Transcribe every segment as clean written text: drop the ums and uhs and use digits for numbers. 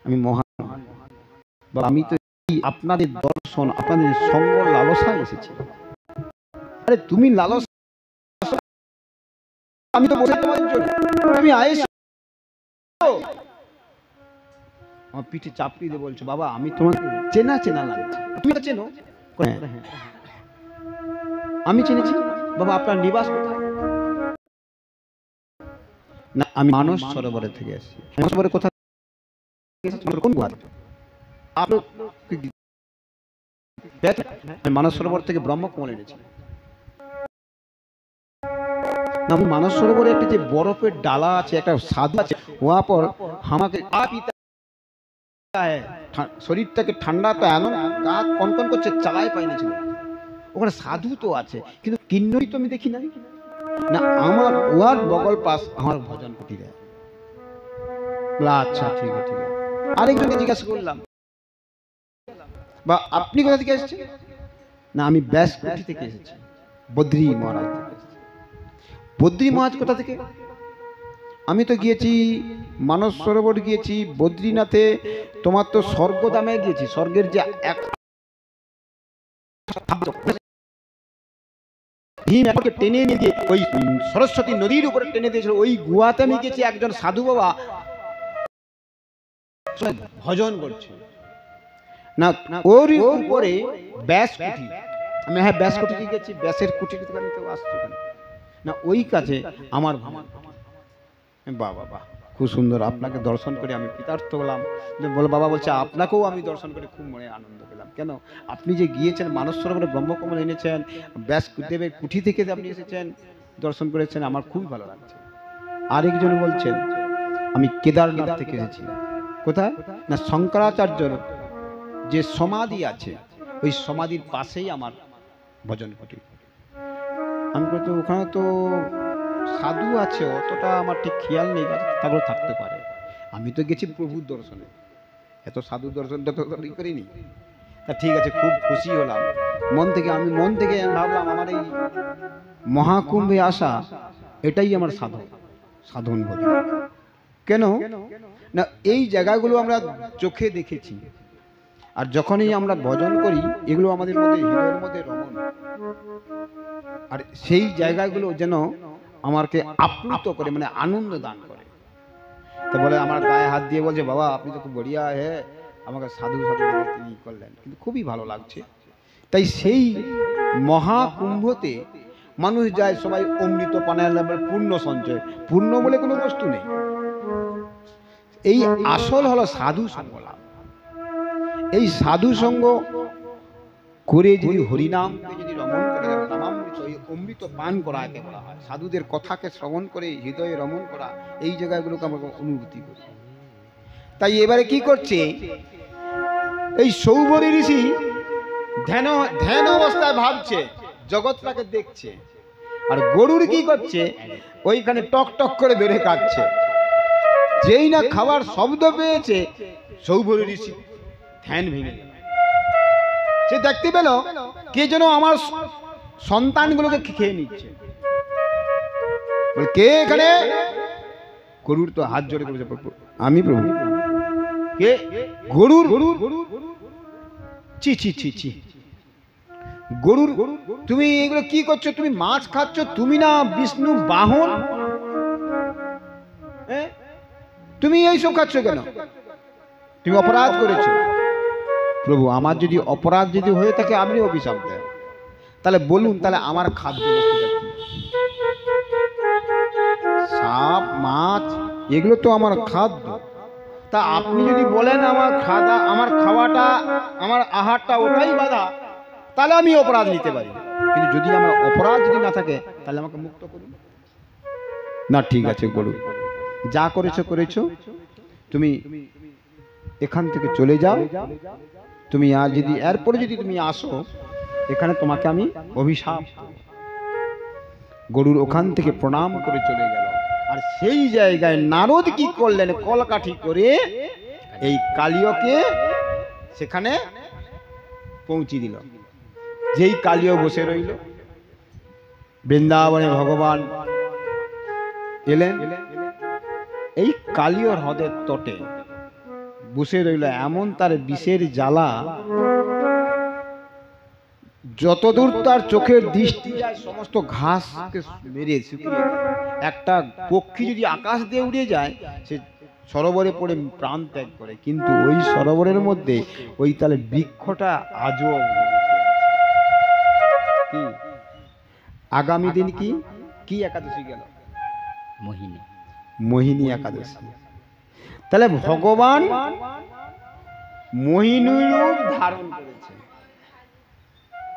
আমি মহান বা আমি তো আপনাদের দর্শন আপনাদের সঙ্গ লালসায় এসেছি। আরে তুমি লালসা, আমি তো বসে তোমার জন্য, তুমি আয়েছো। আমার পিঠে চাপড়ি দিয়ে বলছো বাবা আমি তোমাকে চেনা চেনা লাগছে, তুমি তো চেনো? হ্যাঁ আমি চিনেছি। বাবা আপনার নিবাস কোথায়? না আমি মানস সরোবরের থেকে এসেছি। মানস সরোবরে কোথায় এসেছি? কোন গুহাতে? আপনি মানস সরোবর থেকে ব্রহ্মকমল এনেছি। আমি মানস সরোবরে একটা যে বরফের ডালা আছে, একটা সাধু আছে, ওয়া পর আমাকে শরীরটাকে ঠান্ডা তো এমন গা কনকন করছে, চালাই পাইনি ছিল। ওখানে সাধু তো আছে কিন্তু কিন্নরী তো আমি দেখি না। না আমার ওয়ার বগল পাস আমার ভজন কুটি দেয়। আচ্ছা ঠিক আছে ঠিক আছে। আরেকজনকে জিজ্ঞাসা করলাম বা আপনি কোথা থেকে এসেছেন? না আমি ব্যাসকুটি থেকে এসেছি, বদ্রী মহারাজ থেকে এসেছি। বদ্রী মহারাজ কোথা থেকে? আমি তো গিয়েছি মানস সরোবর গিয়েছি, বদ্রীনাথে তোমার তো স্বর্গধামে গিয়েছি, স্বর্গের যে এক টেনে নিয়ে গিয়ে ওই সরস্বতী নদীর উপরে টেনে দিয়েছিল, ওই গুহাতে আমি গেছি। একজন সাধু বাবা ভজন করছে, না ওর উপরে ব্যাস কুটি। আমি হ্যাঁ ব্যাস কুটিতে গেছি, ব্যাসের কুটির থেকে তো আসছে না ওই কাছে আমার ভ্রমণ। বাহ বাহ বাহ, খুব সুন্দর। আপনাকে দর্শন করে আমি কৃতার্থ হলাম। বলে বাবা বলছে আপনাকেও আমি দর্শন করে খুব মনে আনন্দ পেলাম। কেন? আপনি যে গিয়েছেন মানস সরোবরে ব্রহ্মকমল এনেছেন, ব্যাসদেবের কুঠি থেকে আপনি এসেছেন, দর্শন করেছেন, আমার খুবই ভালো লাগছে। আরেকজন বলছেন আমি কেদারনাথ থেকে এসেছি। কোথায়? না শঙ্করাচার্যর যে সমাধি আছে ওই সমাধির পাশেই আমার ভজন কুটি। আমি বলছি ওখানে তো সাধু আছে, অতটা আমার ঠিক খেয়াল নেই, তারপরে থাকতে পারে। আমি তো গেছি প্রভুর দর্শনে, এত সাধু দর্শনটা তো করিনি। তা ঠিক আছে, খুব খুশি হলাম আমি মন থেকে ভাবলাম আমার এই মহাকুম্ভে আসা এটাই আমার সাধন বলি। কেন না এই জায়গাগুলো আমরা চোখে দেখেছি, আর যখনই আমরা ভজন করি এগুলো আমাদের মধ্যে হৃদয়ের মধ্যে রমণ, আর সেই জায়গাগুলো যেন আমাকে আপ্লুত করে, মানে আনন্দ দান করে। তো বলে আমার গায়ে হাত দিয়ে বলছে বাবা আপনি তো খুব বড়িয়া হ্যাঁ, আমাকে সাধু সাধু তিনি করলেন, কিন্তু খুবই ভালো লাগছে। তাই সেই মহাকুম্ভতে মানুষ যায় সবাই অমৃত পানের পূর্ণ সঞ্চয়, পূর্ণ বলে কোনো বস্তু নেই। এই আসল হলো সাধু সঙ্গ লাভ। এই সাধু সঙ্গ করে যদি হরিনাম যদি রমণ করে নামামৃত অমৃত পান করা একে বলা হয়। সাধুদের কথাকে শ্রবণ করে হৃদয়ে রমণ করা, এই জায়গাগুলোকে আমরা অনুভূতি করি। তাই এবারে কি করছে এই সৌবরী ঋষি ধ্যান অবস্থায় ভাবছে, জগৎটাকে দেখছে, আর গরুর কি করছে ওইখানে টক টক করে ধরে কাটছে। যেই না খাবার শব্দ পেয়েছে সৌবরী ঋষি ধ্যান ভেঙে গেল। সে দেখতে পেল কে যেন আমার সন্তানগুলোকে খেয়ে নিচ্ছে। কে এখানে? গরুর তো হাত জোড়ে করেছে, আমি প্রভু। কে? গরুর। চি চি চি চি, গরুর তুমি এগুলো কি করছো? তুমি মাছ খাচ্ছ, তুমি না বিষ্ণু বাহন? তুমি এইসব খাচ্ছ কেন? তুমি অপরাধ করেছো। প্রভু আমার যদি অপরাধ যদি হয়ে থাকে আপনি অভিশাপ দেন, তাহলে বলুন, তাহলে আমার খাদ্য সাপ মাছ এগুলো তো আমার খাদ্য। তা আপনি যদি বলেন আমার খাওয়াটা আমার আহারটা ওটাই বাধা, তাহলে আমি অপরাধ নিতে পারি। কিন্তু যদি আমার অপরাধ যদি না থাকে তাহলে আমাকে মুক্ত করুন। না ঠিক আছে বলুন, যা করেছো করেছো, তুমি এখান থেকে চলে যাও। তুমি আর যদি এরপরে যদি তুমি আসো এখানে তোমাকে আমি অভিশাপ। গরুর ওখান থেকে প্রণাম করে চলে গেল। আর সেই জায়গায় নারদ কি করলেন, কলকাঠি করে এই কালিয়কে সেখানে পৌঁছে দিল। যেই কালিয় বসে রইল, বৃন্দাবনে ভগবান এলেন। এই কালিয় হ্রদের তটে বসে রইল, এমন তার বিষের জ্বালা, যতদূর তার চোখের দৃষ্টি যায় সমস্ত ঘাসকে মেরে শুকিয়ে একটা পক্ষী যদি আকাশ দিয়ে উড়ে যায় সে সরোবরে পড়ে প্রাণ ত্যাগ করে, কিন্তু ওই সরোবরের মধ্যে ওই তাহলে বৃক্ষটা আজও কি। আগামী দিন কি কি একাদশী গেল? মোহিনী, মোহিনী একাদশী। তাহলে ভগবান মোহিনী রূপ ধারণ করেছে।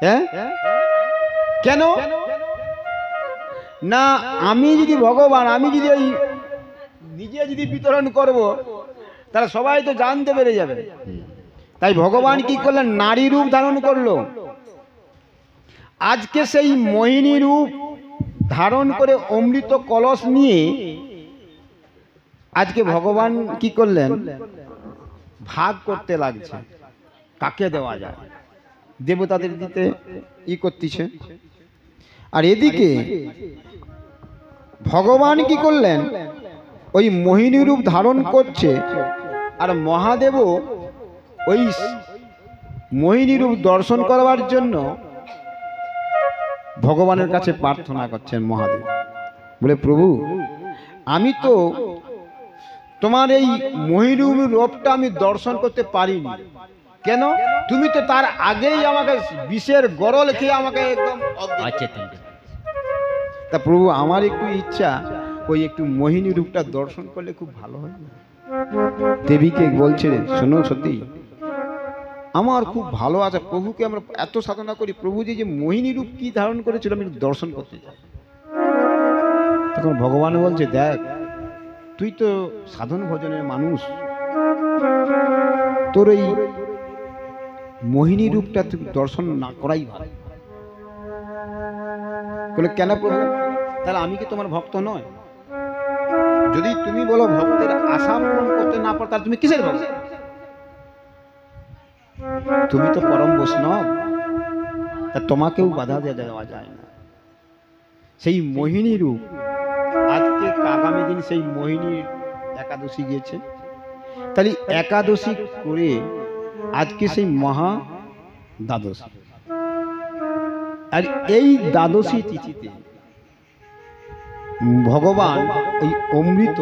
হ্যাঁ, কেন না? আমি যদি ভগবান, আমি যদি ওই নিজে যদি বিতরণ করব তাহলে সবাই তো জানতে পেরে যাবে। তাই ভগবান কি করলেন? নারী রূপ ধারণ করলো। আজকে সেই মোহিনী রূপ ধারণ করে অমৃত কলস নিয়ে আজকে ভগবান কি করলেন? ভাগ করতে লাগছে, কাকে দেওয়া যায়, দেবতাদের দিতে ই করতেছে। আর এদিকে ভগবান কি করলেন? ওই মোহিনী রূপ ধারণ করছে, আর মহাদেবও ওই মোহিনী রূপ দর্শন করবার জন্য ভগবানের কাছে প্রার্থনা করছেন। মহাদেব বলে, প্রভু আমি তো তোমার এই মোহিনী রূপটা আমি দর্শন করতে পারিনি, কেন? তুমি তো তার আগেই আমাকে বিষের গরল খেয়ে আমাকে একদম অচেতন। তা প্রভু আমার একটু ইচ্ছা, ওই একটু মোহিনী রূপটা দর্শন করলে খুব ভালো হয় না। দেবীকে বলছে, শোনো সত্যি আমার খুব ভালো আছে, প্রভুকে আমরা এত সাধনা করি, প্রভু যে মোহিনী রূপ কি ধারণ করেছিল আমি দর্শন করতে চাই। তখন ভগবান বলছে, দেখ তুই তো সাধন ভজনের মানুষ, তোর এই মোহিনী রূপটা তুই দর্শন না করাই ভালো। বলে, কেন প্রভু? তাহলে আমি কি তোমার ভক্ত নয়? যদি তুমি বলো ভক্তের আশা পূরণ করতে না পারো, তাহলে তুমি কিসের ভক্ত? তুমি তো পরম বৈষ্ণব, তা তোমাকেও বাধা দেওয়া যায় না। সেই মোহিনী রূপ আজকে আগামী দিন সেই মোহিনী একাদশী গিয়েছে, তাহলে একাদশী করে আজকে সেই মহা দ্বাদশী। আর এই দ্বাদশী তিথিতে ভগবান ওই অমৃত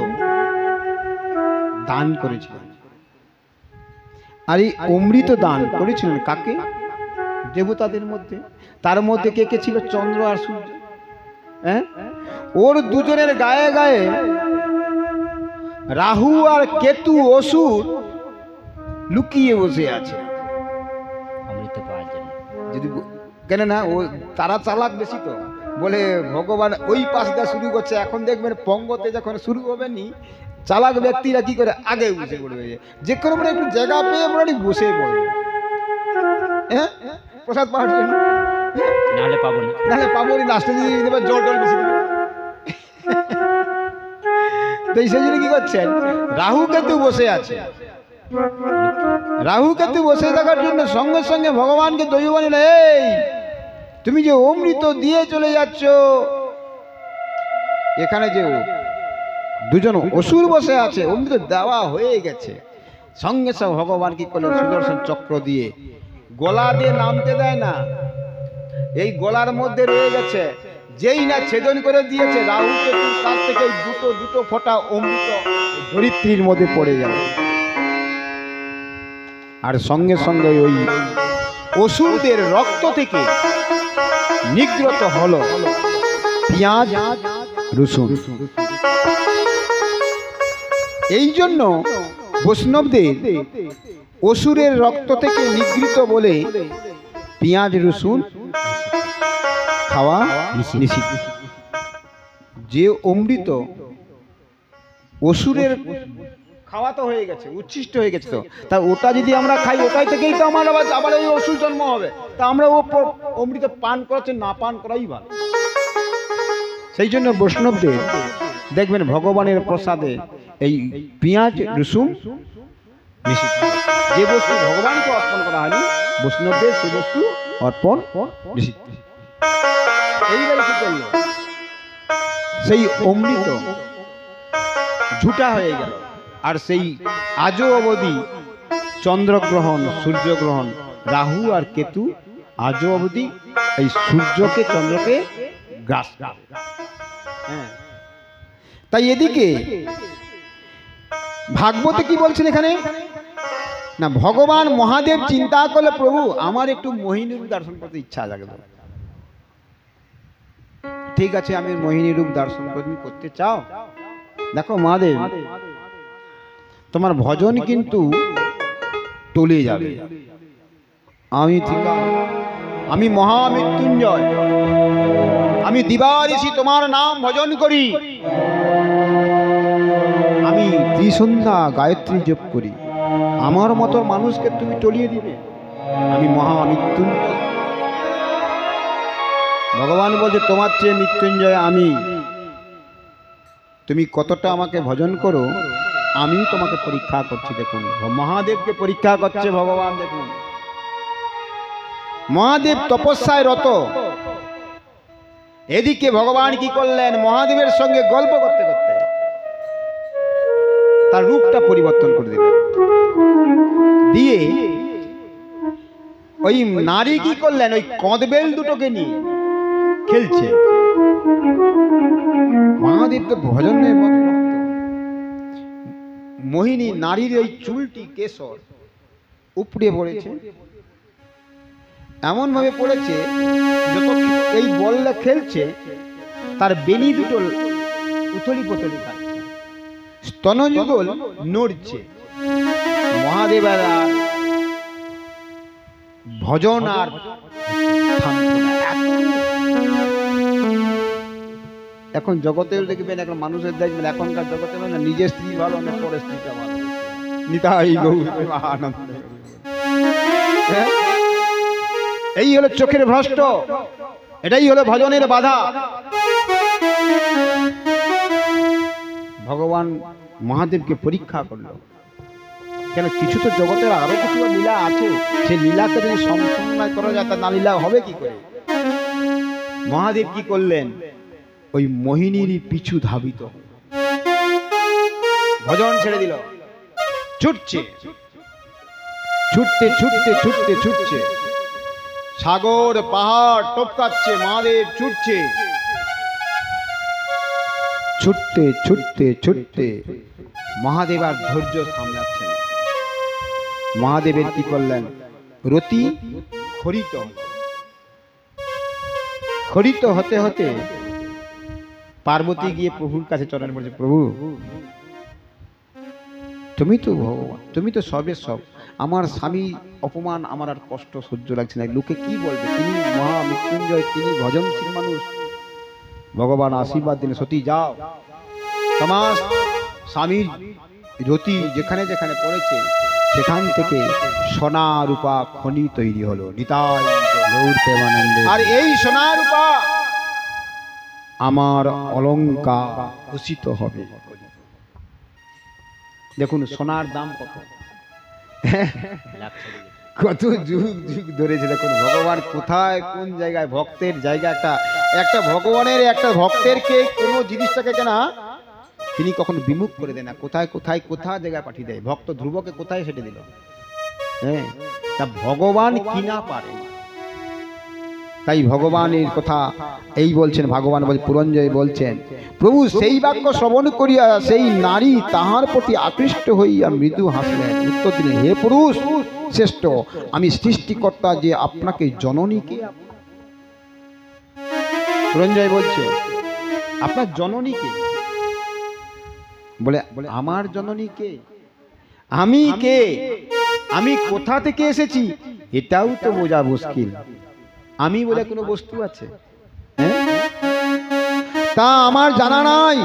দান করেছিলেন। আর এই অমৃত দান করেছিলেন কাকে? দেবতাদের মধ্যে। তার মধ্যে কে কে ছিল? চন্দ্র আর সূর্য। হ্যাঁ, ওর দুজনের গায়ে গায়ে রাহু আর কেতু অসুর লুকিয়ে বসে আছে অমৃত পাওয়ার জন্য। যদি কেন না, ও তারা চালাক বেশি, তো বলে ভগবান ওই পাশ দিয়ে শুরু করছে। এখন দেখবেন পঙ্গতে যখন শুরু হবে নি, চালাক ব্যক্তিরা কি করে আগে বসে পড়বে, যে কোনো একটু জায়গা পেয়ে পড়ে বসে পড়বে। হ্যাঁ, প্রসাদ পাওয়ার জন্য, নাহলে পাবো না, নাহলে পাবো না, লাস্টে দিয়ে দেবে জল টল বেশি দেবে। তো সেই জন্য কি করছেন? রাহু কেতু বসে আছে। রাহু কেতু বসে থাকার জন্য সঙ্গে সঙ্গে ভগবানকে দৈবানী, এই তুমি যে অমৃত দিয়ে চলে যাচ্ছ, এখানে যে দুজন অসুর বসে আছে, অমৃত দেওয়া হয়ে গেছে। সঙ্গে সঙ্গে ভগবান কি করলেন? সুদর্শন চক্র দিয়ে গলা দিয়ে নামতে দেয় না, এই গলার মধ্যে রয়ে গেছে। যেই না ছেদন করে দিয়েছে, রাহু কেতুর কাছ থেকে দুটো দুটো ফোঁটা অমৃত ধরিত্রীর মধ্যে পড়ে যাবে। আর সঙ্গে সঙ্গে ওই অসুরদের রক্ত থেকে নিগৃহীত হলো পেঁয়াজ রসুন। এই জন্য বৈষ্ণবদের অসুরের রক্ত থেকে নিগৃহীত বলে পেঁয়াজ রসুন খাওয়া নিষিদ্ধ। যে অমৃত অসুরের খাওয়া তো হয়ে গেছে, উচ্ছিষ্ট হয়ে গেছে, তো তা ওটা যদি আমরা খাই, ওটাই থেকেই তো আমার আবার এই অসুর জন্ম হবে। তা আমরা ও অমৃত পান করাচ্ছে, না পান করাই ভালো। সেই জন্য বৈষ্ণবদের দেখবেন ভগবানের প্রসাদে এই পেঁয়াজ রসুন নিষিদ্ধ। যে বস্তু ভগবানকে অর্পণ করা হয়নি, বৈষ্ণবদের সে বস্তু অর্পণ নিষিদ্ধ। এইবারে কি করল? সেই অমৃত ঝুটা হয়ে গেল, আর সেই আজও অবধি চন্দ্রগ্রহণ, সূর্যগ্রহণ, রাহু আর কেতু আজও অবধি এই সূর্যকে চন্দ্রকে গ্রাস করে। হ্যাঁ, তাই এদিকে ভাগবতে কি বলছেন এখানে না, ভগবান মহাদেব চিন্তা করলে প্রভু আমার একটু মোহিনী রূপ দর্শন করতে ইচ্ছা লাগবে। ঠিক আছে, আমি মোহিনী রূপ দর্শন করতে চাও, দেখো মহাদেব তোমার ভজন কিন্তু টলে যাবে। আমি মহামৃত্যুঞ্জয়, আমি দিবানিশি তোমার নাম ভজন করি, আমি ত্রিসন্ধ্যা গায়ত্রী জপ করি, আমার মতো মানুষকে তুমি টলিয়ে দিবে? আমি মহামৃত্যুঞ্জয়। ভগবান বলছে তোমার চেয়ে মৃত্যুঞ্জয় আমি, তুমি কতটা আমাকে ভজন করো আমি তোমাকে পরীক্ষা করছি। দেখুন মহাদেবকে পরীক্ষা করছে ভগবান। দেখুন মহাদেব তপস্যায় রত, এদিকে ভগবান কি করলেন, মহাদেবের সঙ্গে গল্প করতে করতে তার রূপটা পরিবর্তন করে দিলেন। দিয়ে ওই নারী কি করলেন, ওই কদবেল দুটোকে নিয়ে খেলছে। মহাদেব তো ভজনের মতো মোহিনী নারীর ওই চুলটি কেশর উপড়ে পড়েছে, এমন ভাবে পড়েছে যত এই বললে খেলছে তার বেনি দুটো উথলি পথলি খাচ্ছে, স্তনযুগল নড়ছে। মহাদেবের ভজন আর এখন জগতের দেখবেন, এখন মানুষের দেখবেন এখনকার জগতে না নিজের স্ত্রী ভালো না পরের স্ত্রীটা ভালো। নিতাই গৌর আনন্দ। এই হলো চোখের ভ্রষ্ট, এটাই হলো ভজনের বাধা। ভগবান মহাদেবকে পরীক্ষা করলো, কেন কিছু তো জগতের আরো কিছু লীলা আছে, সেই লীলাকে যদি সমন্বয় করা যায় তা না লীলা হবে কি করে? মহাদেব কি করলেন, ওই মোহিনীর পিছু ধাবিত, ভজন ছেড়ে দিল, ছুটছে ছুটতে ছুটতে ছুটতে ছুটছে, সাগর পাহাড় টপকাচ্ছে, মহাদেব ছুটছে, ছুটতে ছুটতে ছুটতে মহাদেব আর ধৈর্য সামলাচ্ছে না। মহাদেবের কি করলেন, রতি খরিত খরিত হতে হতে পার্বতী গিয়ে প্রভুর কাছে চরণ পড়েছে, প্রভু তুমি তো ভগবান, তুমি তো সবের সব, আমার স্বামী অপমান আমার আর কষ্ট সহ্য লাগছে না, লোকে কি বলবে, তিনি মহামৃত্যুঞ্জয়, তিনি ভজনশীল মানুষ। ভগবান আশীর্বাদ দিলে, সতী যাও, তোমার স্বামীর রতি যেখানে যেখানে পড়েছে সেখান থেকে সোনা রূপা খনি তৈরি হলো। নিতাই গৌর প্রেমানন্দে। আর এই সোনা রূপা আমার অলংকার ভূষিত হবে। দেখুন সোনার দাম কত, কত যুগ যুগ ধরেছে। দেখুন ভগবান কোথায় কোন জায়গায়, ভক্তের জায়গা, একটা ভগবানের একটা ভক্তেরকে কোনো জিনিসটাকে কেনা তিনি কখনো বিমুখ করে দেয় না, কোথায় কোথায় কোথায় জায়গায় পাঠিয়ে দেয়। ভক্ত ধ্রুবকে কোথায় সেটে দিল, হ্যাঁ, তা ভগবান কিনা পারে। তাই ভগবানের কথা এই বলছেন, ভগবান বল পুরঞ্জয় বলছেন, প্রভু সেই বাক্য শ্রবণ করিয়া সেই নারী তাহার প্রতি আকৃষ্ট হইয়া মৃদু হাসলেন, উত্তর দিলেন, হে পুরুষ শ্রেষ্ঠ, আমি সৃষ্টিকর্তা যে আপনাকে জননীকে। পুরঞ্জয় বলছে আপনার জননীকে, বলে আমার জননীকে, আমি কে, আমি কোথা থেকে এসেছি এটাও তো বোঝা মুশকিল। আমি বলে কোনো বস্তু আছে? তা আমার জানা নাই।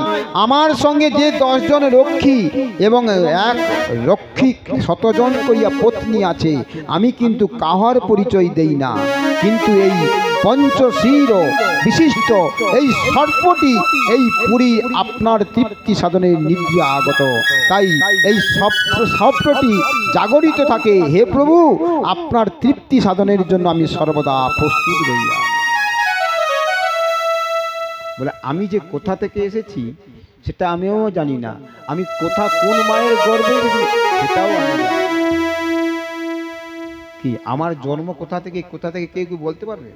আমার সঙ্গে যে 10 জন রক্ষী এবং এক রক্ষী 100 জন করিয়া পত্নী আছে, আমি কিন্তু কাহার পরিচয় দেই না, কিন্তু এই পঞ্চশির বিশিষ্ট এই সর্পটি এই পুরী আপনার তৃপ্তি সাধনের নিদ্রা আগত, তাই এই সর্পটি জাগরিত থাকে। হে প্রভু, আপনার তৃপ্তি সাধনের জন্য আমি সর্বদা প্রস্তুত রইয়া। বলে আমি যে কোথা থেকে এসেছি সেটা আমিও জানি না, আমি কোথা কোন মায়ের গর্ভে সেটাও আমি জানি। কি আমার জন্ম কোথা থেকে কেউ কি বলতে পারবে?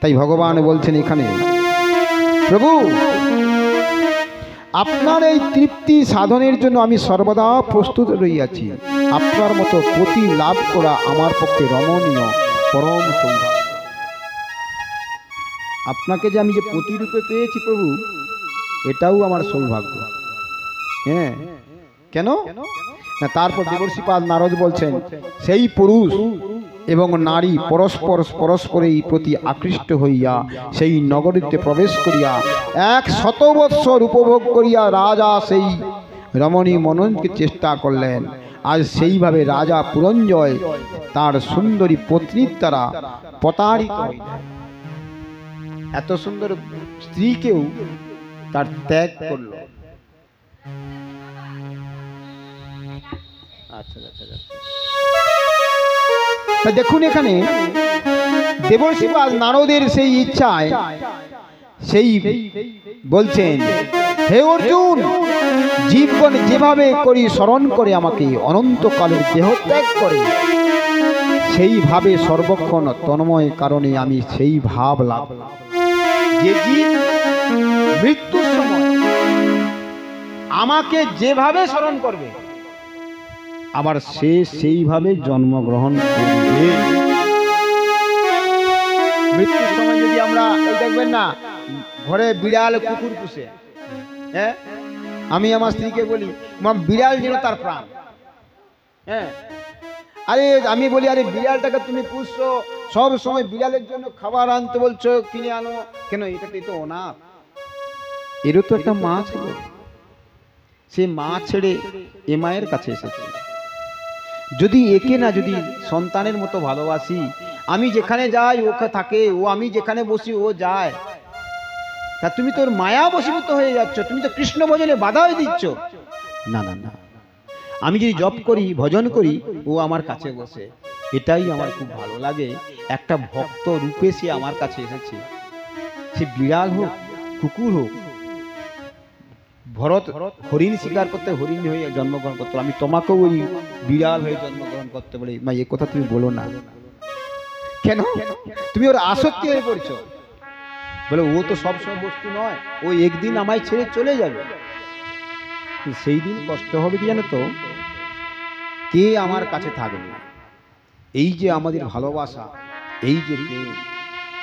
তাই ভগবান বলছেন এখানে, প্রভু আপনার এই তৃপ্তি সাধনের জন্য আমি সর্বদা প্রস্তুত রইয়াছি। আপনার মতো পতি লাভ করা আমার পক্ষে রমণীয় পরম সৌভাগ্য। আপনাকে যে আমি যে পতি রূপে পেয়েছি প্রভু, এটাও আমার সৌভাগ্য। হ্যাঁ, কেন না, তারপর দেবর্ষিপাল নারদ বলছেন, সেই পুরুষ এবং নারী পরস্পরের প্রতি আকৃষ্ট হইয়া সেই নগরীতে প্রবেশ করিয়া 100 বৎসর উপভোগ করিয়া রাজা সেই রমণী মননকে চেষ্টা করলেন। আর সেইভাবে রাজা পুরঞ্জয় তার সুন্দরী পত্নীর দ্বারা প্রতারিত হইলেন। এত সুন্দর স্ত্রীকেও তার ত্যাগ করল। দেখুন এখানে দেবর্ষিপাল নারদের সেই ইচ্ছায় সেই বলছেন, হে অর্জুন, জীবগণ যেভাবে করি স্মরণ করে আমাকে অনন্তকালের দেহ ত্যাগ করে, সেইভাবে সর্বক্ষণ তন্ময় কারণে আমি সেই ভাব লাভ করলাম। যে জীব মৃত্যুর সময় আমাকে যেভাবে স্মরণ করবে, আবার সে সেইভাবে জন্মগ্রহণ করবে। মৃত্যুর সময় যদি আমরা এই দেখবেন না, ঘরে বিড়াল কুকুর পুষে, হ্যাঁ, আমি আমার স্ত্রীকে বলি বিড়াল যেন তার প্রাণ। হ্যাঁ, আরে আমি বলি, আরে বিড়ালটাকে তুমি পুষছো, সব সময় বিড়ালের জন্য খাবার আনতে বলছো, কিনে আনো কেন? এটাতে তো অনাথ, এরও তো একটা মা ছিল। সে মা ছেড়ে এ মায়ের কাছে এসেছে। যদি একে না যদি সন্তানের মতো ভালোবাসি, আমি যেখানে যাই ও থাকে, ও আমি যেখানে বসি ও যায়, তা তুমি তোর মায়া বশীভূত হয়ে যাচ্ছ, তুমি তো কৃষ্ণ ভজনে বাধাই দিচ্ছ। না না না, আমি যদি জপ করি, ভজন করি, ও আমার কাছে বসে, এটাই আমার খুব ভালো লাগে। একটা ভক্ত রূপে সে আমার কাছে এসেছে। সে বিড়াল হোক, কুকুর হোক। ভরত হরিণ শিকার করতে হরিণ হয়ে জন্মগ্রহণ করতে, আমি তোমাকেও ওই বিড়াল হয়ে জন্মগ্রহণ করতে বলি। মা, এ কথা তুমি বলো না কেন? তুমি ওর আসক্তি হয়ে পড়ছো। বলে ও তো সবসময় বস্তু নয়, ও একদিন আমায় ছেড়ে চলে যাবে। সেই দিন কষ্ট হবে কি জানো তো? কে আমার কাছে থাকবে? এই যে আমাদের ভালোবাসা, এই যে প্রেম,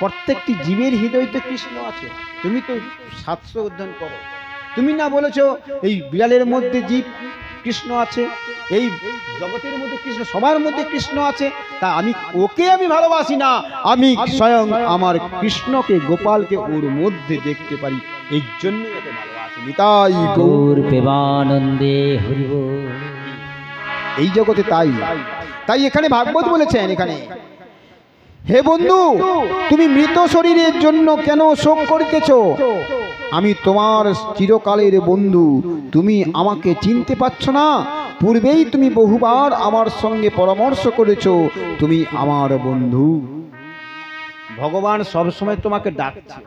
প্রত্যেকটি জীবের হৃদয়তে কৃষ্ণ আছে। তুমি তো শাস্ত্র অধ্যয়ন করো, তুমি না বলেছো এই বিড়ালের মধ্যে জীব কৃষ্ণ আছে, এই জগতের মধ্যে কৃষ্ণ, সবার মধ্যে কৃষ্ণ আছে। তা ওকে আমি ভালোবাসি না, আমি স্বয়ং আমার কৃষ্ণকে, গোপালকে ওর মধ্যে দেখতে পারি, এই জন্যই ওকে ভালোবাসি। নিতাই গৌর প্রেমানন্দে হরি বল। এই জগতে তাই এখানে ভাগবত বলেছেন, এখানে, হে বন্ধু, তুমি মৃত শরীরের জন্য কেন শোক করিতেছ? আমি তোমার চিরকালের বন্ধু, তুমি আমাকে চিনতে পারছো না? পূর্বেই তুমি বহুবার আমার সঙ্গে পরামর্শ করেছো, তুমি আমার বন্ধু। ভগবান সবসময় তোমাকে ডাকছে।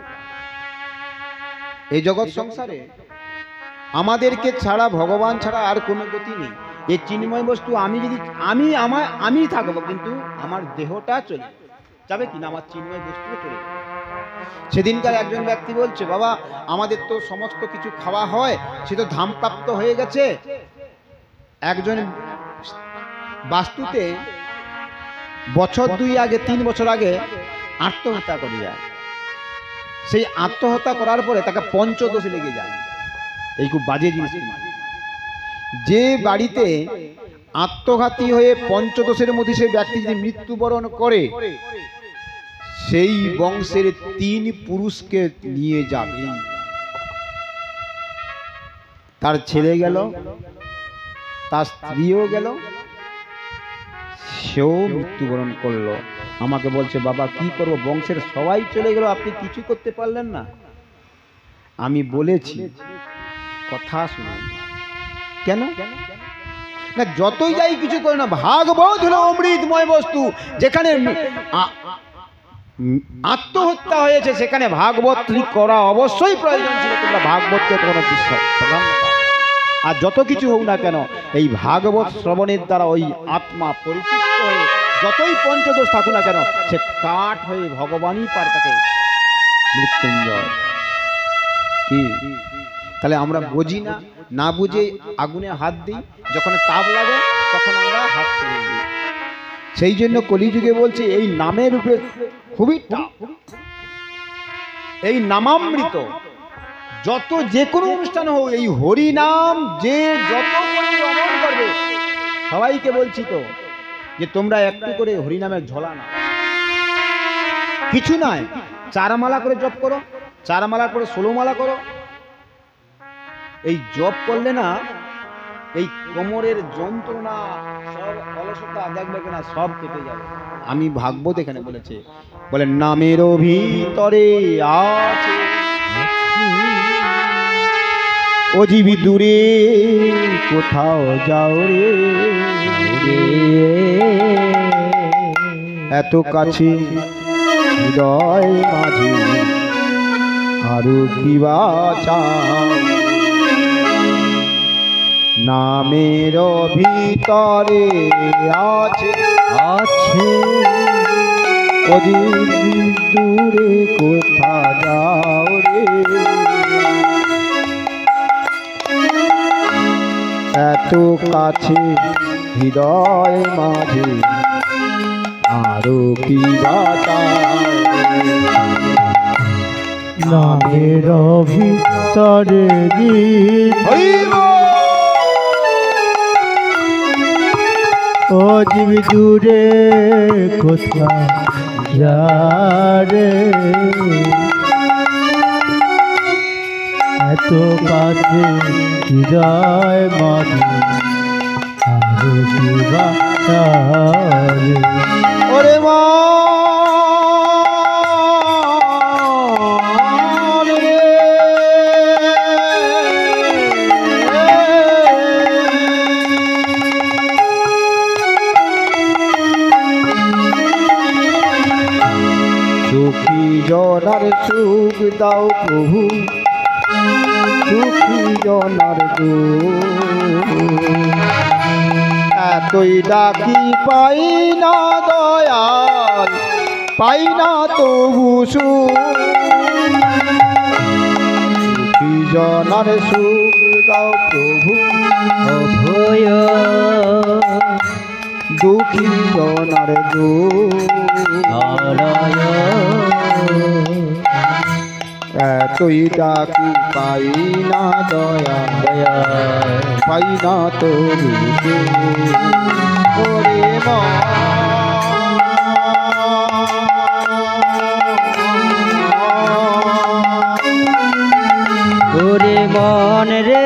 এই জগৎ সংসারে আমাদেরকে ছাড়া, ভগবান ছাড়া আর কোনো গতি নেই। এই চিন্ময় বস্তু আমি থাকবো, কিন্তু আমার দেহটা চলে যাবে কিনা, আমার চিন্ময় বস্তু চলে যাবে। সেদিনকার একজন ব্যক্তি বলছে, বাবা আমাদের তো সমস্ত কিছু খাওয়া হয়, সে তো ধামপ্রাপ্ত হয়ে গেছে। একজন বাস্তুতে বছর 3 বছর আগে আত্মহত্যা করে যায়। সেই আত্মহত্যা করার পরে তাকে পঞ্চদোষ লেগে যায়। এই খুব বাজে জিনিস। যে বাড়িতে আত্মঘাতী হয়ে পঞ্চদোষের মধ্যে সে ব্যক্তি যদি মৃত্যুবরণ করে, সেই বংশের 3 পুরুষকে নিয়ে যাবে। তার ছেলে গেল, তার স্ত্রীও গেল, সেও মৃত্যুবরণ করলো। আমাকে বলছে, বাবা কি করবো, বংশের সবাই চলে গেল, আপনি কিছু করতে পারলেন না? আমি বলেছি, কথা শুনুন। কেন না, যতই যাই কিছু করে না, ভাগবত হলো অমৃতময় বস্তু। যেখানে আত্মহত্যা হয়েছে সেখানে ভাগবত করা অবশ্যই প্রয়োজন ছিল। তোমরা ভাগবতকে তোমরা বিশ্বাস করো। আর যত কিছু হোক না কেন, এই ভাগবত শ্রবণের দ্বারা ওই আত্মা পরিতৃপ্ত হয়ে যতই পঞ্চদোষ থাকুক না কেন সে কাঠ হয়ে ভগবানই পার তাকে মৃত্যুঞ্জয়। কি তাহলে আমরা বুঝি না, না বুঝে আগুনে হাত দিই, যখন তাপ লাগে তখন আমরা হাত ছেড়ে দিই। সেই জন্য কলিযুগে বলছে এই নামের উপরে খুবই তাপ, এই নামামৃত। যত যে কোনো অনুষ্ঠান হোক এই হরি নাম যে যত করে রমণ করবে, সবাইকে বলছি তো যে তোমরা একটু করে হরি নামের ঝোলা না, কিছু নয়, 4 মালা করে জপ করো, 4 মালা করে 16 মালা করো। এই জপ করলে না এই কোমরের যন্ত্রণা সব অলসতা দেখবে কিনা সব কেটে যাবে। আমি ভাগবত এখানে বলেছে, বলে নামের ভিতরে আছে ও জীবি দূরে কোথাও যাও রে, এত কাছে হৃদয় মাঝে আরো কি বা চাও। নামের ভিতরে আছে আছে ও জীবি দূরে কোথা যাও রে, এত কাছে হৃদয় মাঝে আরো কি বা চাও। নামের ভিতরে ও জীব দূরে কোথা যারে, এত কাছে হৃদয় মাঝে আরো কি বা চারে। ওরে মা সুখী জনার সুখ দাও প্রভু, সুখী জনার এতই ডাকি পাই না দয়াল, পাই না তবু সুখী জনার সুখ দাও প্রভু, অভয় দুঃখী জনার হরয় এতই ডাকি পাই না দয়া, দয়া পাই না তবু ওরে মা। ওরে মন রে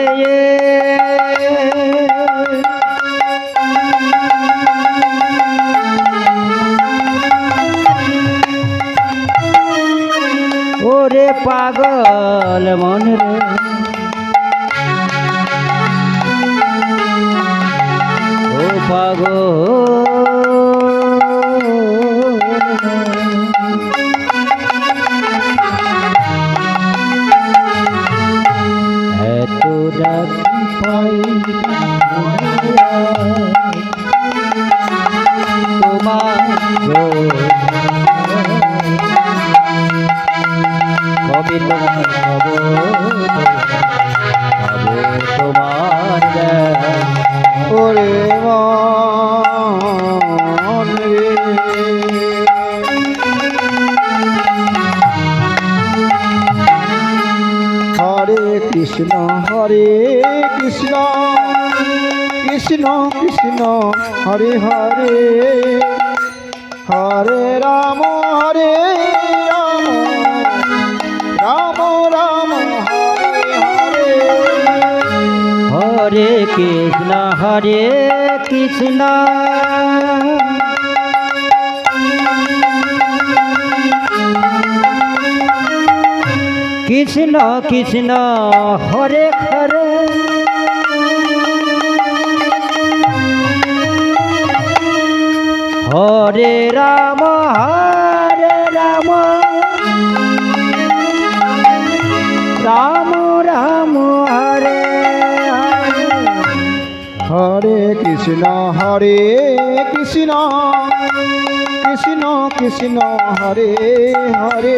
ওরে পাগল মন রে, ও পাগল এত ডাকি পাই তোমার কবি তোমার তোমার ওরে মন রে হরে কৃষ্ণ কৃষ্ণ কৃষ্ণ কৃষ্ণ হরে হরে, হরে রাম রাম রাম হরে হরে, হরে কৃষ্ণ কৃষ্ণ কৃষ্ণ হরে হরে, হরে রাম রাম রাম হরে হরে, হরে কৃষ্ণ কৃষ্ণ হরে কৃষ্ণ কৃষ্ণ কৃষ্ণ হরে হরে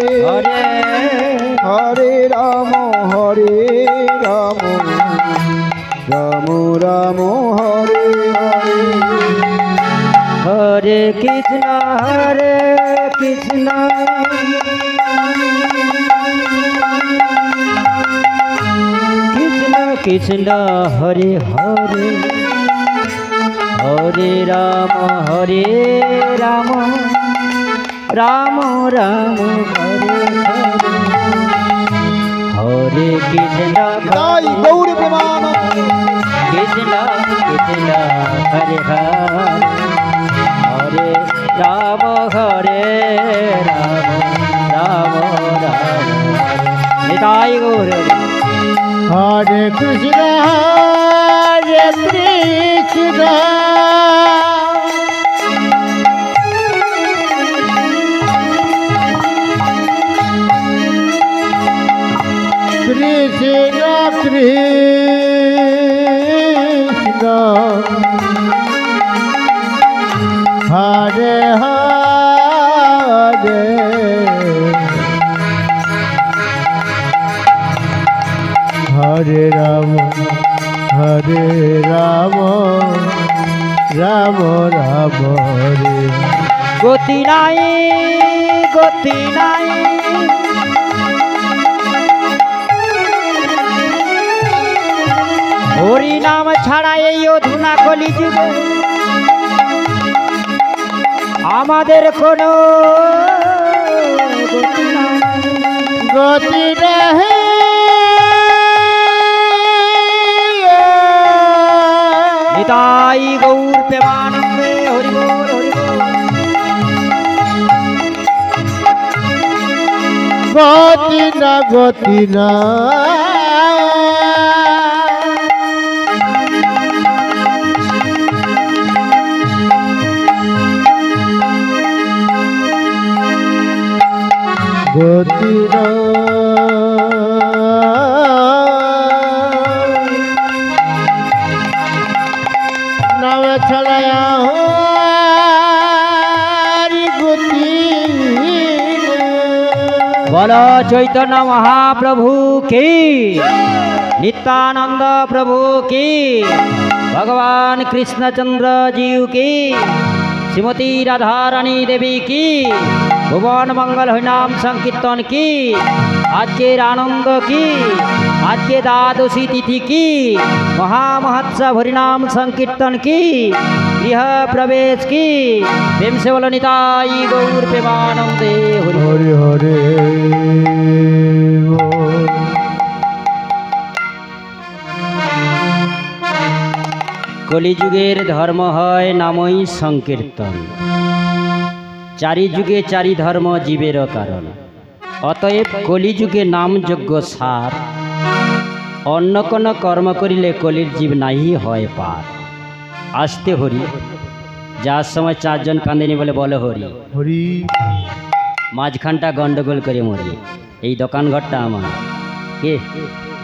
হরে হরে রাম রাম রাম হরে হরে হরে কৃষ্ণ কৃষ্ণ কৃষ্ণ হরে হরে হরে রাম রাম রাম হরে হরে হরে কৃষ্ণ তাই গৌর প্রেমানন্দ কৃষ্ণ কৃষ্ণ হরে হরে রাম রাম রাম নিতাই গৌর হরে কৃষ্ণ কৃষ্ণ কৃষ্ণ হরে হরে হরে রাম রাম রাম হরে গতি নাই হরি নাম ছাড়া এই অধুনা কলি যুগে আমাদের কোনো গতি রহে নিতাই গৌর প্রেমানন্দে হরি বল হরি বল গতি না গতি না নাম ছড়ায়া গতি बोलो चैतन्य महाप्रभु की नित्यानंद प्रभु की भगवान कृष्णचंद्र जीव की श्रीमती राधा रानी देवी की भुवन मंगल हरिनाम संकीर्तन की आज के आनंद की आज के द्वादशी तिथि की महामहोत्सव हरिनाम संकीर्तन की गृह प्रवेश की प्रेम से बोलो निताई गौर प्रेमानंदे हरि হরে হরে কলিযুগের ধর্ম হয় নামই সংকীর্তন চারি যুগে চারি ধর্ম জীবের কারণ অতএব কলিযুগে নামযজ্ঞ সার অন্য কোন কর্ম করিলে কলির জীব নাহি হয় পার আসতে হরি যার সময় চারজন কান্দিনি বলে বলো হরি হরি মাঝখানটা গন্ডগোল করে মরি এই দোকান ঘরটা আমার কে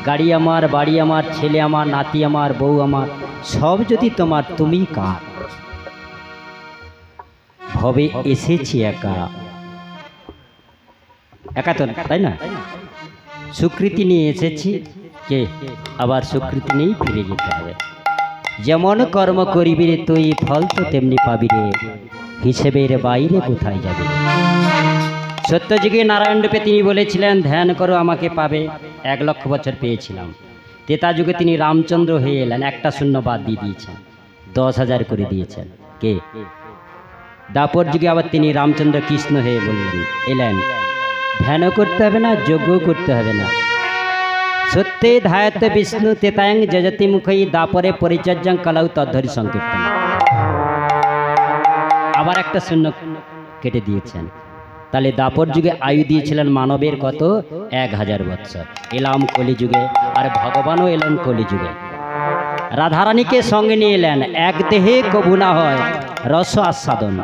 গাড়ি আমার বাড়ি আমার ছেলে আমার নাতি আমার বউ আমার সব যদি তোমার তুমি কার ভবে এসেছি একা একা তো তাই না স্বীকৃতি নিয়ে এসেছি কে আবার স্বীকৃতি নিয়েই ফিরে যেতে হবে যেমন কর্ম করিবি রে তুই ফল তো তেমনি পাবি রে হিসেবের বাইরে কোথায় যাবে সত্যযুগে নারায়ণ রূপে তিনি বলেছিলেন ধ্যান করো আমাকে পাবে 1 লক্ষ বছর পেয়েছিলাম তেতা যুগে তিনি রামচন্দ্র হয়ে এলেন একটা শূন্য বাদ দিয়ে দিয়েছেন 10,000 করে দিয়েছেন কে দাপর যুগে আবার তিনি রামচন্দ্র কৃষ্ণ হয়ে বললেন এলেন ধ্যান করতে হবে না যজ্ঞ করতে হবে না সত্যে ধায়ত বিষ্ণু তেতায়ং যজতি মুখই দাপরে পরিচর্যাং কলাউ তদ্ধরি সংকীর্তন আবার একটা শূন্য কেটে দিয়েছেন তাহলে দাপর যুগে আয়ু দিয়েছিলেন মানবের কত 1000 বৎসর এলাম কলিযুগে আর ভগবানও এলেন কলিযুগে রাধারানীকে সঙ্গে নিয়ে এলেন এক দেহে কবু না হয় রস আস্বাদন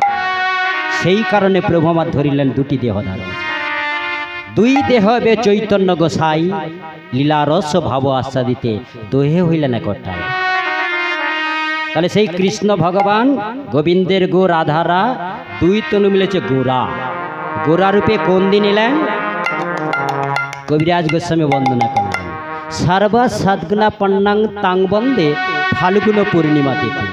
সেই কারণে প্রভু আমার ধরিলেন 2টি দেহ ধারণ 2 দেহ বে চৈতন্য গোসাই লীলা রস ভাব আস্বাদিতে দোহে হইলেন একটাই তাহলে সেই কৃষ্ণ ভগবান গোবিন্দের গো রাধারা দুই তনু মিলেছে গোরা। গোরা রূপে কোন দিন এলেন? কবিরাজ গোস্বামী বন্দনা করলেন সর্বা সদ্গুণা পণ্যাং তাং বন্দে ফাল্গুন পূর্ণিমা তিথি।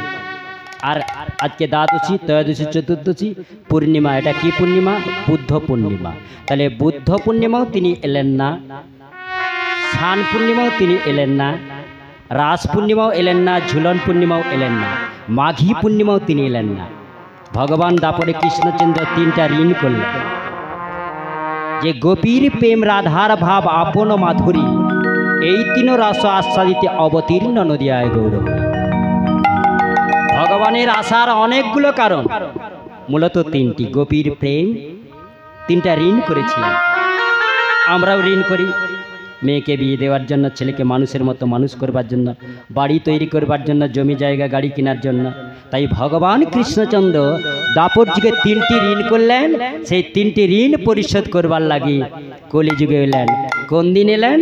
আর আজকে দ্বাদশী, ত্রয়োদশী, চতুর্দশী পূর্ণিমা। এটা কি পূর্ণিমা? বুদ্ধ পূর্ণিমা। তাহলে বুদ্ধ পূর্ণিমাও তিনি এলেন না, স্নান পূর্ণিমাও তিনি এলেন না, রাস পূর্ণিমাও এলেন না, ঝুলন পূর্ণিমাও এলেন না, মাঘী পূর্ণিমাও তিনি এলেন না। ভগবান দাপরে কৃষ্ণচন্দ্র তিনটা ঋণ করলেন যে গোপীর প্রেম রাধার ভাব আপন মাধুরী এই তিন রস আস্বাদিতে অবতীর্ণ নদিয়ায় গৌরব। ভগবানের আসার অনেকগুলো কারণ, মূলত তিনটি। গোপীর প্রেম, তিনটা ঋণ করেছিলেন। আমরাও ঋণ করি মেয়েকে বিয়ে দেওয়ার জন্য, ছেলেকে মানুষের মতো মানুষ করবার জন্য, বাড়ি তৈরি করবার জন্য, জমি জায়গা গাড়ি কেনার জন্য। তাই ভগবান কৃষ্ণচন্দ্র দাপর যুগে তিনটি ঋণ করলেন। সেই তিনটি ঋণ পরিশোধ করবার লাগি কলিযুগে এলেন। কোন দিন এলেন?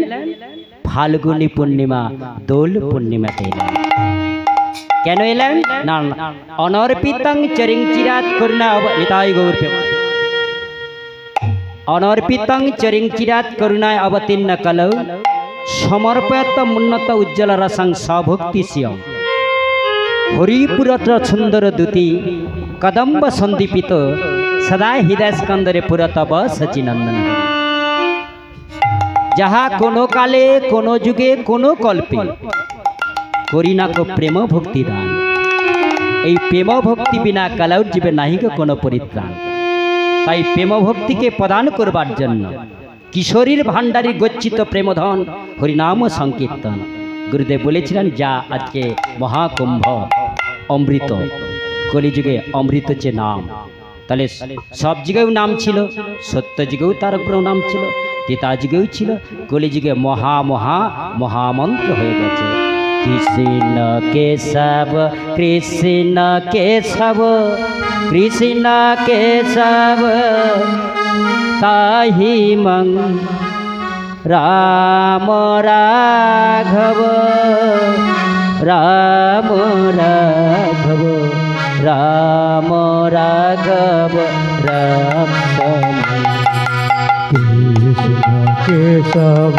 ফাল্গুনী পূর্ণিমা, দোল পূর্ণিমাতে এলেন। কেন এলেন? না অনর্পিতং চরিং চিরাত করুণা নিতাই গৌর প্রেম। অনর্পিতং চরিং চিরাত করুণায় অবতীর্ণ কলৌ সমর্পয়ত উন্নত উজ্জ্বল রসং সভক্তি সিয়ং হরিপুরত সুন্দর দ্যুতি কদম্ব সন্দীপিত সদা হৃদয় স্কন্দরে পুরতব সচিনন্দন। যাহা কোনো কালে, কোনো যুগে, কোনো কল্পে করি না কো প্রেম ভক্তি দান। এই প্রেম ভক্তি বিনা কালাউর জীবে নাহিক কোনো পরিত্রাণ। তাই প্রেম ভক্তিকে প্রদান করবার জন্য কিশোরীর ভাণ্ডারী গচ্ছিত প্রেমধন হরিনাম সংকীর্তন। গুরুদেব বলেছিলেন যা আজকে মহাকুম্ভ অমৃত, কলিযুগে অমৃত যে নাম। তাহলে সব যুগেও নাম ছিল, সত্য যুগেও তার উপর নাম ছিল, ত্রেতা যুগেও ছিল, কলিযুগে মহা মহা মহামন্ত্র হয়ে গেছে। কৃষ্ণ কেশব কৃষ্ণ কেশব কৃষ্ণ কেশব তাহি মং রাম রাঘব রাম রাঘব রাম রাঘব রাম কেশব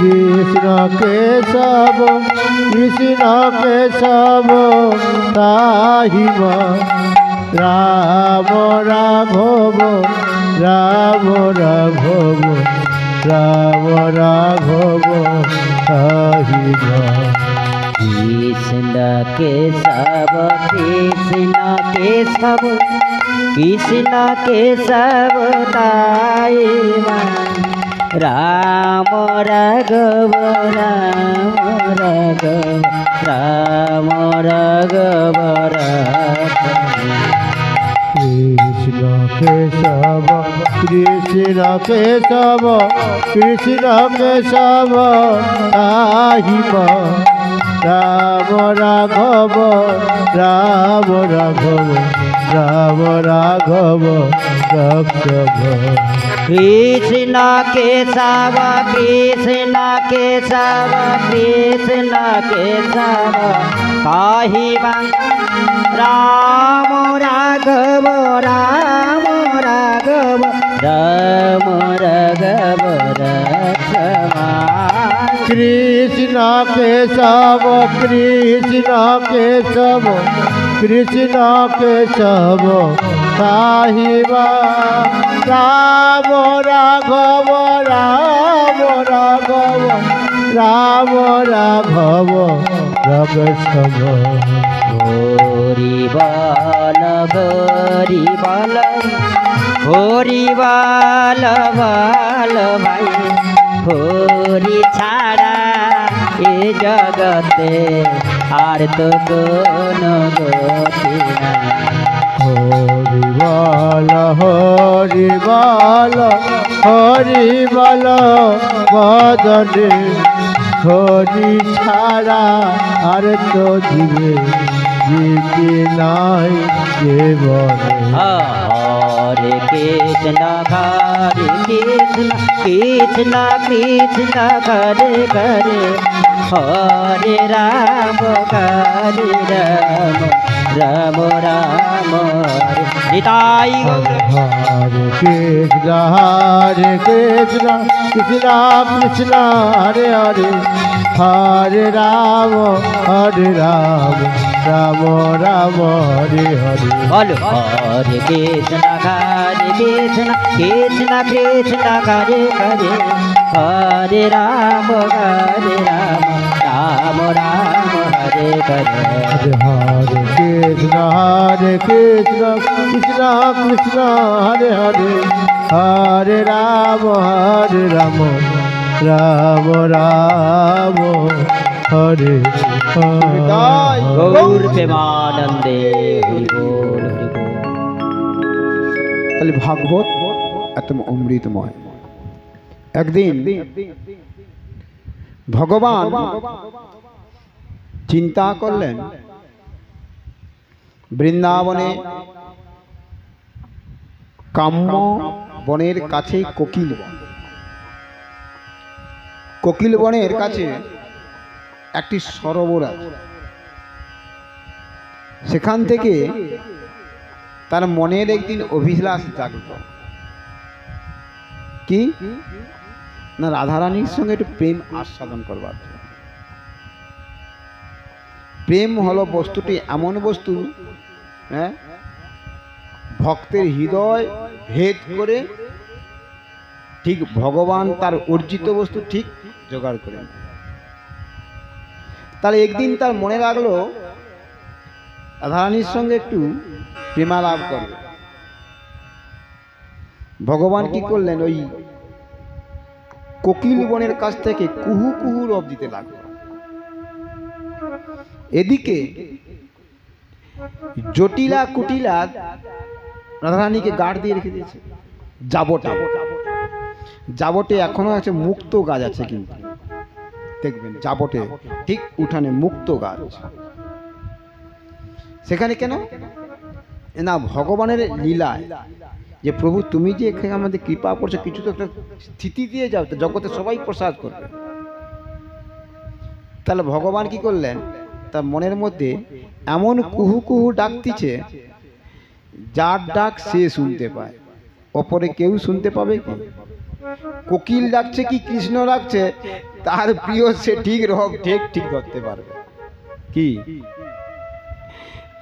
কৃষ্ণ কেশব কৃষ্ণ কেশব তাহি রাম রাঘব রাম রাঘব রাম রাঘব তাহি কৃষ্ণ কেশব কৃষ্ণ কেশব কৃষ্ণ কেশব তাই রাম রাঘব রাম রাঘব রাম রাঘব কৃষ্ণ কেশব কৃষ্ণ কেশব কৃষ্ণ কেশব তাহি রাম রাঘব রাম রাঘব রাম রাঘব রাঘব কৃষ্ণ কেশব কৃষ্ণ কেশব কৃষ্ণ কেশব তাহি রাম রাঘব রাম রাঘব রাম রাঘব কৃষ্ণ কেশব কৃষ্ণ কেশব কৃষ্ণ কেশব তাহি রাম রাঘব রাম রাঘব রাম রাঘব রাঘব হরি বল হরি বল হরি বল বল ভাই হরি ছাড়া এ জগতে আর তো কোনো গতি না। হরি বল হরি বল হরি বল বদনে হরি ছাড়া আর তো জীবে জীবি নাই জীবনে। হরে কৃষ্ণ হরে কৃষ্ণ কৃষ্ণ কৃষ্ণ হরে হরে হরে রাম হরে রাম রাম রাম হরে নিতাই গৌর হরে কৃষ্ণ কৃষ্ণ কৃষ্ণ হরে হরে হরে রাম রাম রাম হরে হরে বলো হরে কৃষ্ণ কৃষ্ণ কৃষ্ণ কৃষ্ণ হরে হরে হরে রাম রাম রাম হরে হরে হরে কৃষ্ণ কৃষ্ণ কৃষ্ণ হরে হরে হরে রাম রাম রাম হরে হরে গৌর প্রেমানন্দে হরি বল হরি বল। তাহলে ভাগবত এত অমৃতময়। একদিন ভগবান চিন্তা করলেন বৃন্দাবনে কাম্য বনের কাছে কোকিল বন, কোকিল বনের কাছে একটি সরোবর আছে। সেখান থেকে তার মনের একদিন অভিলাষ জাগল, কি না রাধারানীর সঙ্গে একটু প্রেম আস্বাদন করবার জন্য। প্রেম হলো বস্তুটি এমন বস্তু, হ্যাঁ, ভক্তের হৃদয় ভেদ করে ঠিক ভগবান তার অর্জিত বস্তু ঠিক জোগাড় করে নেয়। তাহলে একদিন তার মনে লাগলো রাধারানীর সঙ্গে একটু প্রেমালাপ করবে। ভগবান কি করলেন, ওই কোকিল বনের কাছ থেকে কুহু কুহু রব দিতে লাগলো। এদিকে জটিলা কুটিলা রাধারানীকে গার্ড দিয়ে রেখে দিয়েছে। জাবটে জাবটে এখনো আছে, মুক্ত গাছ আছে, কিন্তু দেখবেন জাবটে ঠিক উঠানে মুক্ত গাছ। সেখানে কেন না, ভগবানের লীলায় যে প্রভু তুমি যে এখানে আমাদের কৃপা করছো, কিছু তো একটা স্থিতি দিয়ে যাও, তো জগতে সবাই প্রসাদ করবে। তাহলে ভগবান কি করলেন, তার মনের মধ্যে এমন কুহু কুহু ডাকতিছে, যার ডাক সে শুনতে পায়, অপরে কেউ শুনতে পাবে কি? কোকিল ডাকছে কি কৃষ্ণ ডাকছে, তার প্রিয় সে ঠিক রব ঠিক ঠিক ধরতে পারবে কি?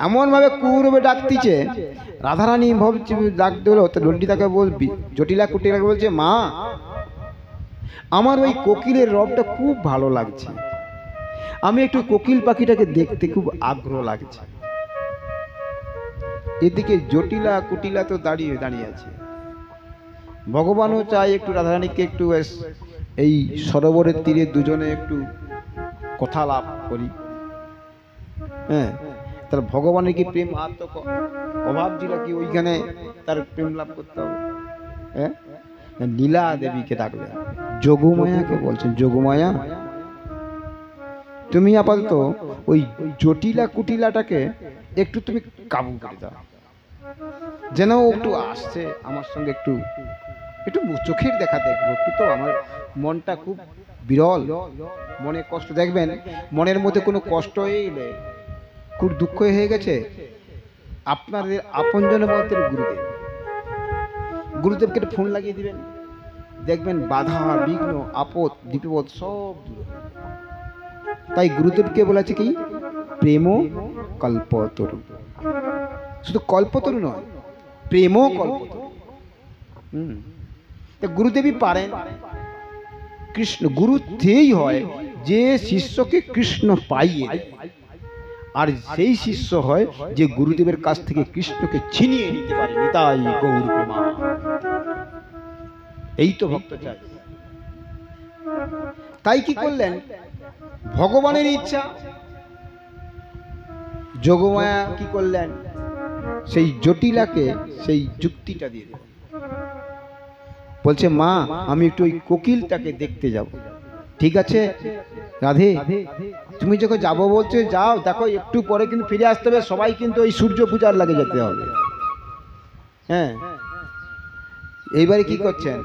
এমন ভাবে কুরবে ডাকতিছে। রাধারানী ভাবছে ডাকতে হলো, তো ললিতাকে বলবি, জটিলা কুটিলাকে বলছে, মা আমার ওই কোকিলের রবটা খুব ভালো লাগছে, আমি একটু কোকিল পাখিটাকে দেখতে খুব আগ্রহ লাগছে। এদিকে জটিলা কুটিলা তো দাঁড়িয়ে দাঁড়িয়ে আছে। ভগবানও চায় একটু রাধারানীকে একটু এই সরোবরের তীরে দুজনে একটু কথা লাভ করি। হ্যাঁ, তার ভগবানের কি প্রেম আর তো অভাব ছিল কি ওইখানে তার প্রেম লাভ করতে হবে? হ্যাঁ, লীলা দেবীকে ডাকলেন, যোগমায়াকে বলছেন, যোগমায়া তুমি আপাতত ওই জটিলা কুটিলাটাকে একটু তুমি কাবু করে দাও, যেন ও একটু আসছে আমার সঙ্গে, একটু একটু চোখের দেখা দেখবো একটু, তো আমার মনটা খুব বিরল, মনে কষ্ট। দেখবেন মনের মধ্যে কোনো কষ্ট এলে, খুব দুঃখ হয়ে গেছে, আপনাদের আপনজনের মধ্যে গুরুদেব, গুরুদেবকে একটা ফোন লাগিয়ে দিবেন, দেখবেন বাধা বিঘ্ন আপদ বিপদ সব দূর। তাই গুরুদেবকে বলেছে কি, প্রেম কল্পতরু, শুধু কল্পতরু নয়, প্রেম কল্পতরু। গুরুদেবী পারেন, কৃষ্ণ গুরু সেই হয় যে শিষ্যকে কৃষ্ণ পাইয়ে দেয়, আর সেই শিষ্য হয় যে গুরুদেবের কাছ থেকে কৃষ্ণকে ছিনিয়ে নিতে পারে। নিতাই গৌর প্রেমা, এই তো ভক্ত চাই। তাই কি করলেন, ভগবানের ইচ্ছা, যোগমায়া কি করলেন, সেই জটিলাকে সেই যুক্তিটা দিয়ে দিলেন। বলছে, মা আমি একটু ওই কোকিলটাকে দেখতে যাব। ঠিক আছে রাধে, তুমি যখন যাবো বলছো যাও, দেখো একটু পরে কিন্তু ফিরে আসতে হবে, সবাই কিন্তু ওই সূর্য পূজার লাগে যেতে হবে। হ্যাঁ, এইবারে কি করছেন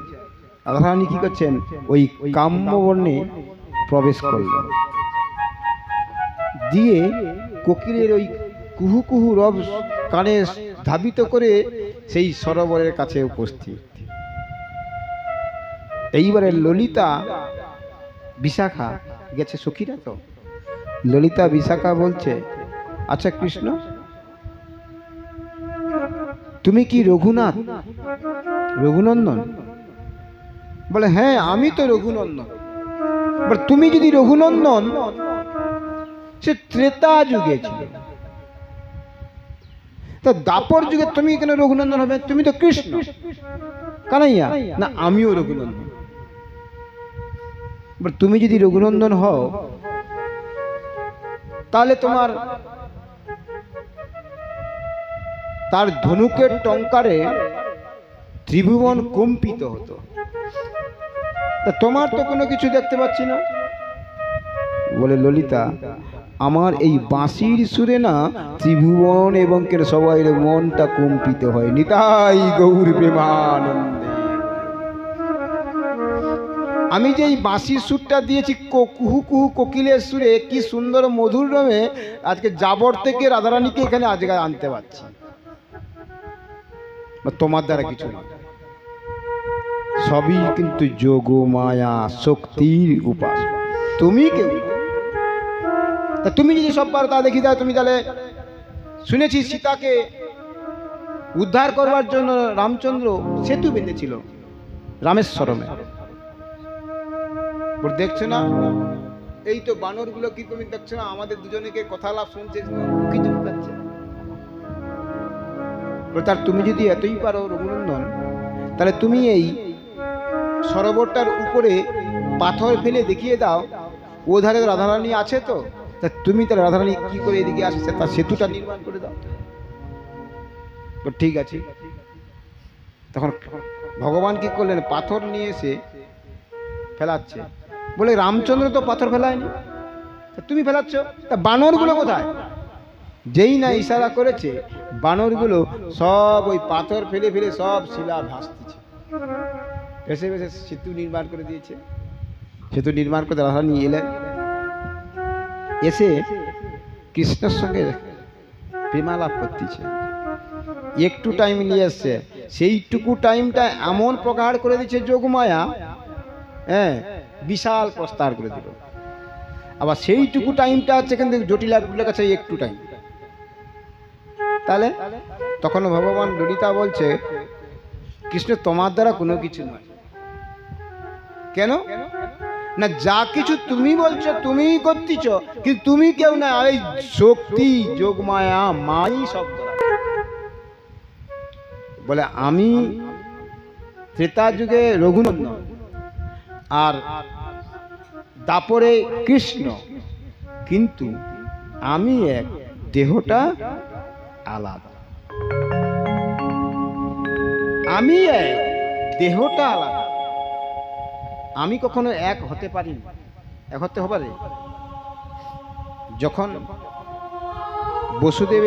রাধারানী, কি করছেন, ওই কাম্যবর্ণে প্রবেশ করলেন। দিয়ে কোকিলের ওই কুহু কুহু রব কানে ধাবিত করে সেই সরোবরের কাছে উপস্থিত। এইবারে ললিতা বিশাখা গেছে সখীরা, তো ললিতা বিশাখা বলছে, আচ্ছা কৃষ্ণ, তুমি কি রঘুনাথ, রঘুনন্দন? বলে হ্যাঁ, আমি তো রঘুনন্দন। বলে তুমি যদি রঘুনন্দন, সে ত্রেতা যুগে ছিল, তা দাপর যুগে তুমি কেন রঘুনন্দন হবে? তুমি তো কৃষ্ণ কানাইয়া। না, আমিও রঘুনন্দন। তুমি যদি রঘুনন্দন হও, তাহলে তোমার তার ধনুকের টঙ্কারে ত্রিভুবন কম্পিত হতো, তা তোমার তো কোনো কিছু দেখতে পাচ্ছি না। বলে ললিতা, আমার এই বাঁশির সুরে না ত্রিভুবন এবং সবাই মনটা কম্পিত হয়। নিতাই গৌর প্রেমানন্দে। আমি যে এই বাঁশির সুরটা দিয়েছি কুহু কুহু কোকিলের সুরে, কি সুন্দর মধুর রমে আজকে জাবর থেকে রাধারানীকে এখানে আজকে আনতে পারছি। তোমার দ্বারা কিছু নয়, সবই কিন্তু যোগ মায়া শক্তির উপাস। তুমি কেউ, তা তুমি যদি সব পারো তা দেখি দাও। তুমি তাহলে শুনেছি সীতাকে উদ্ধার করবার জন্য রামচন্দ্র সেতু বেঁধেছিল রামেশ্বরমে। দেখছো না, এই তো বানরগুলো কি তুমি দেখছো না, আমাদের দুজনকে কথা লাভ শুনছে, কিছু পাচ্ছে। তার তুমি যদি এতই পারো রঘুনন্দন, তাহলে তুমি এই সরোবরটার উপরে পাথর ফেলে দেখিয়ে দাও, ও ধারে রাধারানী আছে, তো তা তুমি তার রাধারানী কি করে এদিকে আসছে তার সেতুটা নির্মাণ করে দাও। তো ঠিক আছে। তখন ভগবান কি করলেন, পাথর নিয়ে এসে ফেলাচ্ছে। বলে রামচন্দ্র তো পাথর ফেলায়নি, তুমি ফেলাচ্ছ, তা বানরগুলো কোথায়? যেই না ইশারা করেছে, বানরগুলো সব ওই পাথর ফেলে ফেলে সব শিলা ভাসতেছে, ভেসে ভেসে সেতু নির্মাণ করে দিয়েছে। সেতু নির্মাণ করে রাধারানী এলেন, এসে কৃষ্ণের সঙ্গে প্রেমালাপ করতেছে। একটু টাইম নিয়ে এসছে, সেইটুকু টাইমটা এমন প্রকার করে দিচ্ছে যোগমায়া, হ্যাঁ, বিশাল প্রস্তার করে দিল। আবার সেইটুকু টাইমটা হচ্ছে কিন্তু জটিলার কাছে একটু টাইম। তাহলে তখন ভগবান ললিতা বলছে, কৃষ্ণ তোমার দ্বারা কোনো কিছু নয়। কেন না, যা কিছু তুমি বলছো তুমি করতেছ, কিন্তু তুমি কেউ না, এই শক্তি যোগমায়া মাই সব। বলে আমি ত্রেতা যুগে রঘুনন্দন, আর দাপরে কৃষ্ণ, কিন্তু আমি এক, দেহটা আলাদা। আমি এক, দেহটা আলাদা। আমি কখনো এক হতে পারি না। এক হতে পারে যখন বসুদেব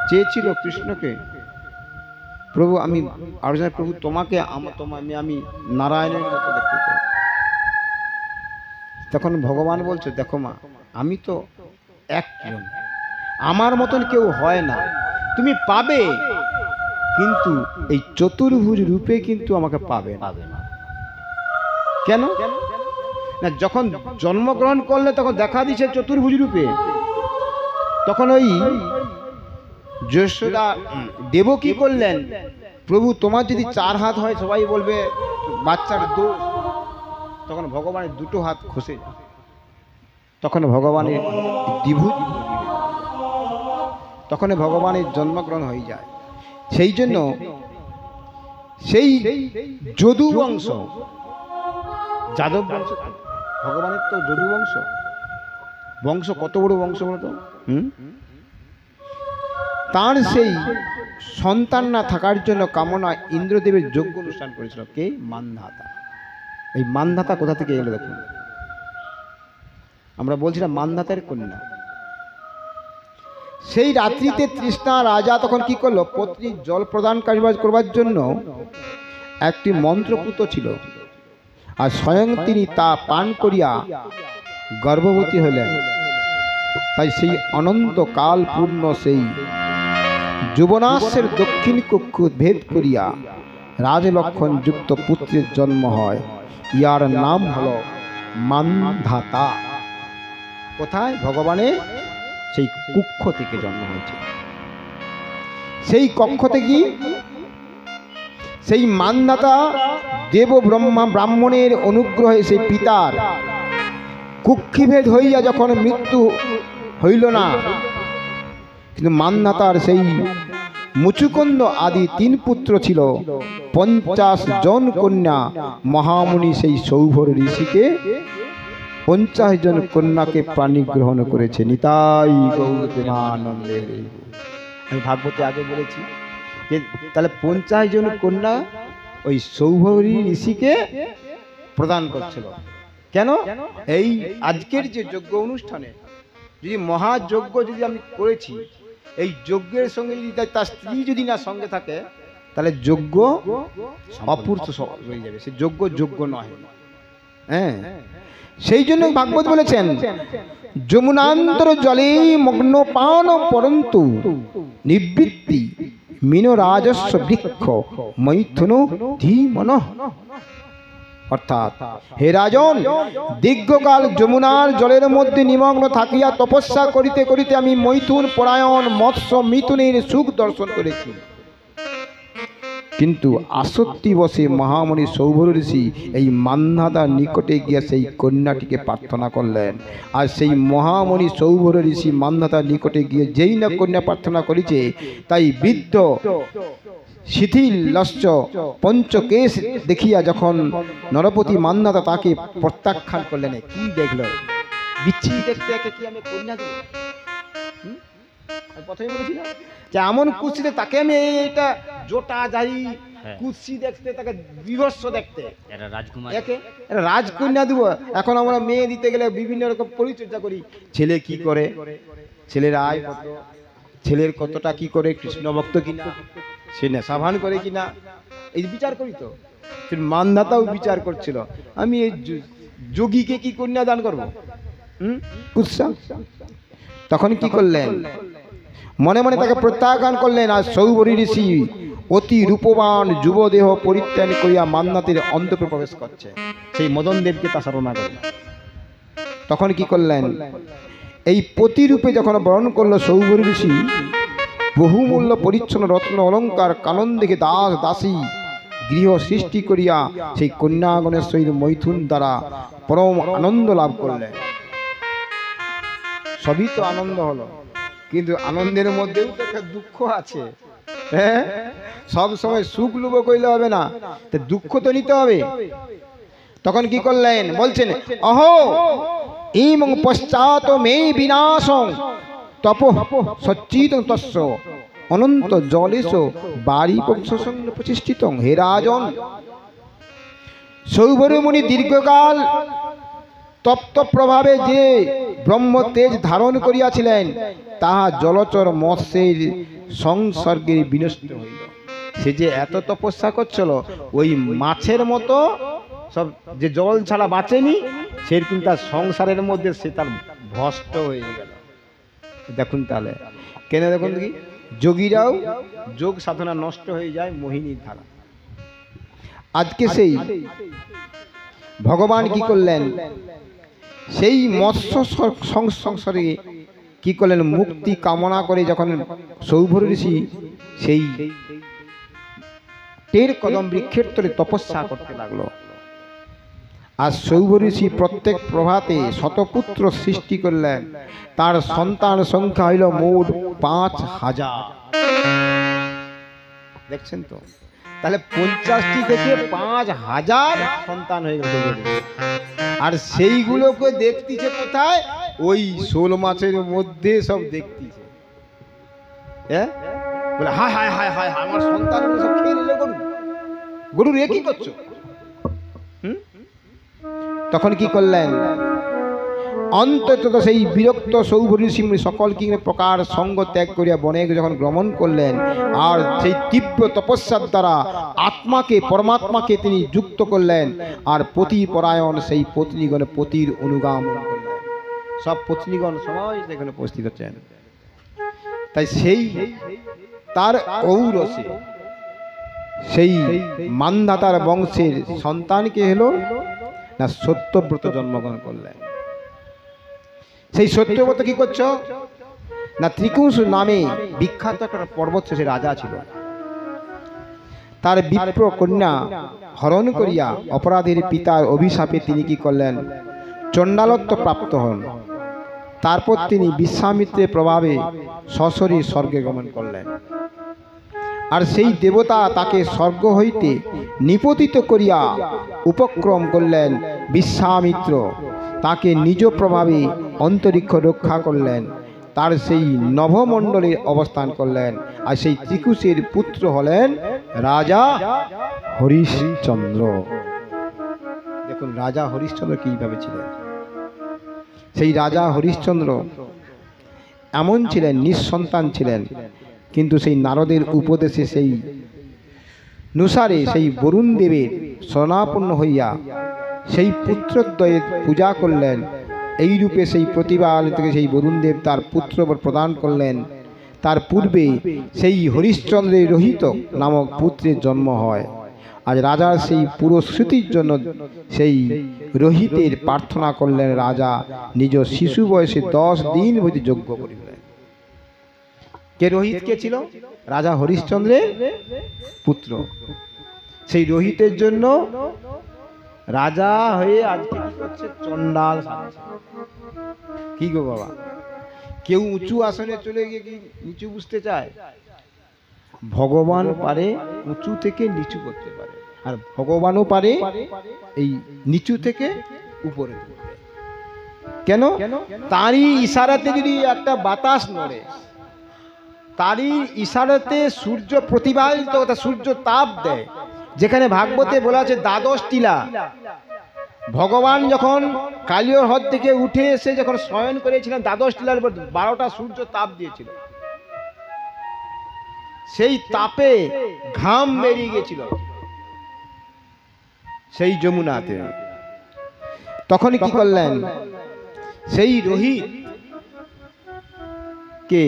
চেয়েছিল কৃষ্ণকে, প্রভু আমি আর্জুন, প্রভু তোমাকে আমি নারায়ণের মতো দেখতে চাই। তখন ভগবান বলছে, দেখো মা, আমি তো একজন, আমার মতন কেউ হয় না। তুমি পাবে, কিন্তু এই চতুর্ভুজ রূপে কিন্তু আমাকে পাবে না। কেন না, যখন জন্মগ্রহণ করলে তখন দেখা দিচ্ছে চতুর্ভুজ রূপে। তখন ওই যশোদা দেব কি করলেন, প্রভু তোমার যদি 4 হাত হয় সবাই বলবে বাচ্চার দোষ। তখন ভগবানের 2টো হাত খসে, তখন ভগবানের দ্বিভুজ, তখন ভগবানের জন্মগ্রহণ হয়ে যায়। সেই জন্য সেই যদু বংশ, যাদব বংশ, ভগবানের তো যদু বংশ। বংশ কত বড় বংশ বলতো। তার সেই সন্তান না থাকার জন্য কামনা ইন্দ্রদেবের যজ্ঞ অনুষ্ঠান করেছিল কে? মান্ধাতা। এই মান্ধাতা কোথা থেকে এলো দেখুন। আমরা বলছিলাম মান্ধাতার কন্যা। সেই রাত্রিতে তৃষ্ণা রাজা তখন কি করলো, পত্নীর জল প্রদান করবার জন্য একটি মন্ত্রপুত ছিল, আর স্বয়ং তিনি তা পান করিয়া গর্ভবতী হলেন। তাই সেই অনন্তকাল পূর্ণ সেই যুবনাশের দক্ষিণ কক্ষ ভেদ করিয়া রাজলক্ষণ যুক্ত পুত্রের জন্ম হয়। ইয়ার নাম হলো মান্ধাতা। কোথায়? ভগবানের সেই কুক্ষ থেকে জন্ম হয়েছে। সেই কক্ষ থেকে সেই মান্ধাতা দেব ব্রাহ্মণের অনুগ্রহে সেই পিতার কুক্ষিভেদ হইয়া যখন মৃত্যু হইল না, কিন্তু মান্ধাতার সেই মুচুকুন্দ আদি 3 পুত্র ছিল, 50 জন কন্যা। মহামুনি সেই সৌভর ঋষিকে 50 জন কন্যাকে প্রাণী গ্রহণ করেছে। নিতাই গৌর প্রেমানন্দে। আমি ভাগবতে আগে বলেছি যে তাহলে 50 জন কন্যা ওই সৌভরী ঋষিকে প্রদান করছিল। কেন? এই আজকের যে যজ্ঞ অনুষ্ঠানে যদি মহাযজ্ঞ যদি আমি করেছি, এই যজ্ঞের সঙ্গে যদি তার স্ত্রী যদি না সঙ্গে থাকে, তাহলে যজ্ঞ অপূর্ত রয়ে যাবে, সে যোগ্য নয়। হ্যাঁ, সেই জন্য ভাগবত বলেছেন যমুনান্তর জলে মগ্ন পান পরন্তু নিবৃত্তি মিন রাজস্ব বৃক্ষ মৈথুন ধীমন। অর্থাৎ হে রাজন, দীর্ঘকাল যমুনার জলের মধ্যে নিমগ্ন থাকিয়া তপস্যা করিতে করিতে আমি মৈথুন পরায়ণ মৎস্য মিথুনের সুখ দর্শন করেছি। কিন্তু আসক্তি বসে মহামণি সৌভর ঋষি এই মান্ধাতার নিকটে গিয়া সেই কন্যাটিকে প্রার্থনা করলেন। আর সেই মহামণি সৌভর ঋষি মান্ধাতার নিকটে গিয়ে যেই না কন্যা প্রার্থনা করেছে, তাই বৃদ্ধ শিথিল লস্য পঞ্চকেশ দেখিয়া যখন নরপতি মান্ধাতা তাকে প্রত্যাখ্যান করলেন। কি দেখলো? বিচ্ছিরি দেখতে একে কি আমি কন্যা দেব? প্রথমে বলেছিলাম যে এমন কুৎসিতে তাকে আমি এটা জোটা যাই কুৎসি দেখতে, তাকে বিভৎস দেখতে, একে রাজকন্যা দেব। এখন আমরা মেয়ে দিতে গেলে বিভিন্ন রকম পরিচর্যা করি। ছেলে কি করে, ছেলের আয় কত, ছেলের কতটা কি করে, কৃষ্ণ ভক্ত কিনা, সে নেশাভান করে কিনা, এই বিচার করি। তো মান্ধাতাও বিচার করছিল, আমি এই যোগীকে কি কন্যা দান করবো? কুৎসা। তখন কি করলেন? মনে মনে তাকে প্রত্যাখ্যান করলেন। আর সৌভরী ঋষি অতি রূপবান যুবদেহ পরিত্যাগ করিয়া মান্ধাতের অন্তঃপুরে প্রবেশ করছে, সেই মদন দেবকে তা সাধনা করে। তখন কি করলেন? এই প্রতিরূপে যখন বরণ করলো সৌভরী ঋষি, বহুমূল্য পরিচ্ছন্ন রত্ন অলঙ্কার কানন দেখে দাস দাসী গৃহ সৃষ্টি করিয়া সেই কন্যাগণের সহিত মৈথুন দ্বারা পরম আনন্দ লাভ করলেন। সবই তো আনন্দ হলো, কিন্তু আনন্দের মধ্যেও তো একটা দুঃখ আছে। হ্যাঁ, সব সময় সুখ লুব কইলে হবে না, তো দুঃখ তো নিতে হবে। তখন কি করলেন? বলছেন অহো ইমং পশ্চাৎ মে বিনাশং তপ সচ্চিত তস্য অনন্ত জলেশ বাড়ি পক্ষসঙ্গ প্রতিষ্ঠিত। হে রাজন, সৌভরী মুনি দীর্ঘকাল তপ্ত প্রভাবে যে ব্রহ্ম তেজ ধারণ করিয়াছিলেন, তাহা জলচর মৎস্যের সংসর্গে বিনষ্ট হইল। সে যে এত তপস্যা করছিল, ওই মাছের মতো সব যে জল ছাড়া বাঁচেনি, সেরকম তার সংসারের মধ্যে সে তার ভস্ত হয়ে গেল। দেখুন তাহলে কেন? দেখুন কি, যোগীরাও যোগ সাধনা নষ্ট হয়ে যায় মোহিনীর ধারা। আজকে সেই ভগবান কি করলেন? সেই মৎস্য সংসারে কি করলেন? মুক্তি কামনা করে যখন সৌভরী ঋষি সেই টের কদম বৃক্ষের তলে তপস্যা করতে লাগলো। আর সৌভরী ঋষি প্রত্যেক প্রভাতে শতপুত্র সৃষ্টি করলেন। তার সন্তান সংখ্যা হইল মোট 5000। দেখছেন তো, তাহলে 50টি থেকে 5000 সন্তান হয়ে গেল। আর সেইগুলোকে দেখতেছে কোথায়? ওই শোল মাছের মধ্যে সব দেখতেছে। হ্যাঁ, বলে হায় হায় হায় হায়, আমার সন্তানগুলো সব খেয়ে নিলে গরু। গরুর এ কি করছো? তখন কি করলেন? অন্তত সেই বিরক্ত সৌভরী ঋষি সকল কি প্রকার সঙ্গ ত্যাগ করিয়া বনে যখন গমন করলেন, আর সেই তীব্র তপস্যার দ্বারা আত্মাকে পরমাত্মাকে তিনি যুক্ত করলেন। আর পতি পরায়ণ সেই পত্নীগণে পতির অনুগামন করলেন। সব পত্নীগণ সবাই সেখানে উপস্থিত হচ্ছেন। তাই সেই তার ঔরসে সেই মান্ধাতার বংশের সন্তানকে হলো না সত্যব্রত জন্মগ্রহণ করলেন। সেই সত্যব্রত কি করছো না ত্রিকুশ নামে বিখ্যাত একটা পর্বত সে রাজা ছিল। তার বিপ্র কন্যা হরণ করিয়া অপরাধীর পিতার অভিশাপে তিনি কি করলেন চণ্ডালত্ব প্রাপ্ত হন। তারপর তিনি বিশ্বামিত্রের প্রভাবে সশরীর স্বর্গে গমন করলেন। আর সেই দেবতা তাকে স্বর্গ হইতে নিপতিত করিয়া উপক্রম করলেন বিশ্বামিত্র, তাকে নিজ প্রভাবে অন্তরিক্ষ রক্ষা করলেন, তার সেই নভমণ্ডলে অবস্থান করলেন। আর সেই ত্রিকুশের পুত্র হলেন রাজা হরিশ্চন্দ্র। দেখুন রাজা হরিশ্চন্দ্র কিভাবে ছিলেন। সেই রাজা হরিশ্চন্দ্র এমন ছিলেন, নিঃসন্তান ছিলেন, কিন্তু সেই নারদের উপদেশে সেই অনুসারে সেই বরুণ দেবের শরণাপন্ন হইয়া সেই পুত্রদ্বয়ের পূজা করলেন। এই রূপে সেই প্রতিপাল থেকে সেই বরুণ দেব তার পুত্র প্রদান করলেন। তার পূর্বে সেই হরিশ্চন্দ্রের রোহিত নামক পুত্রের জন্ম হয়। আজ রাজার সেই পুরো স্মৃতির জন্য সেই রোহিতের প্রার্থনা করলেন। রাজা নিজ শিশু বয়সে 10 দিন হইতে যজ্ঞ করিলেন। কে রোহিত কে ছিল? রাজা হরিশ্চন্দ্রের পুত্র। সেই রোহিতের জন্য রাজা হয়ে আজকে কি করছে চণ্ডাল সাজছে। কি গো বাবা, কেউ উঁচু আসনে চলে গিয়ে কি নিচু বুঝতে চায়? ভগবান পারে উঁচু থেকে নিচু করতে পারে, আর ভগবানও পারে এই নিচু থেকে উপরে তুলতে। কেন? তারই ইশারাতে যদি একটা বাতাস নড়ে, তারই ইশারাতে সূর্য প্রতিবাহিত সূর্য তাপ দেয়। যেখানে ভাগবতে বলা আছে 12 টিলা, ভগবান যখন কালিয় হ্রদ থেকে উঠে এসে যখন শয়ন করেছিলেন 12 টিলার উপর 12টা সূর্য তাপ দিয়েছিল। সেই তাপে ঘাম বেরিয়ে গেছিল সেই যমুনাতে। তখনই কি করলেন সেই রোহিত কে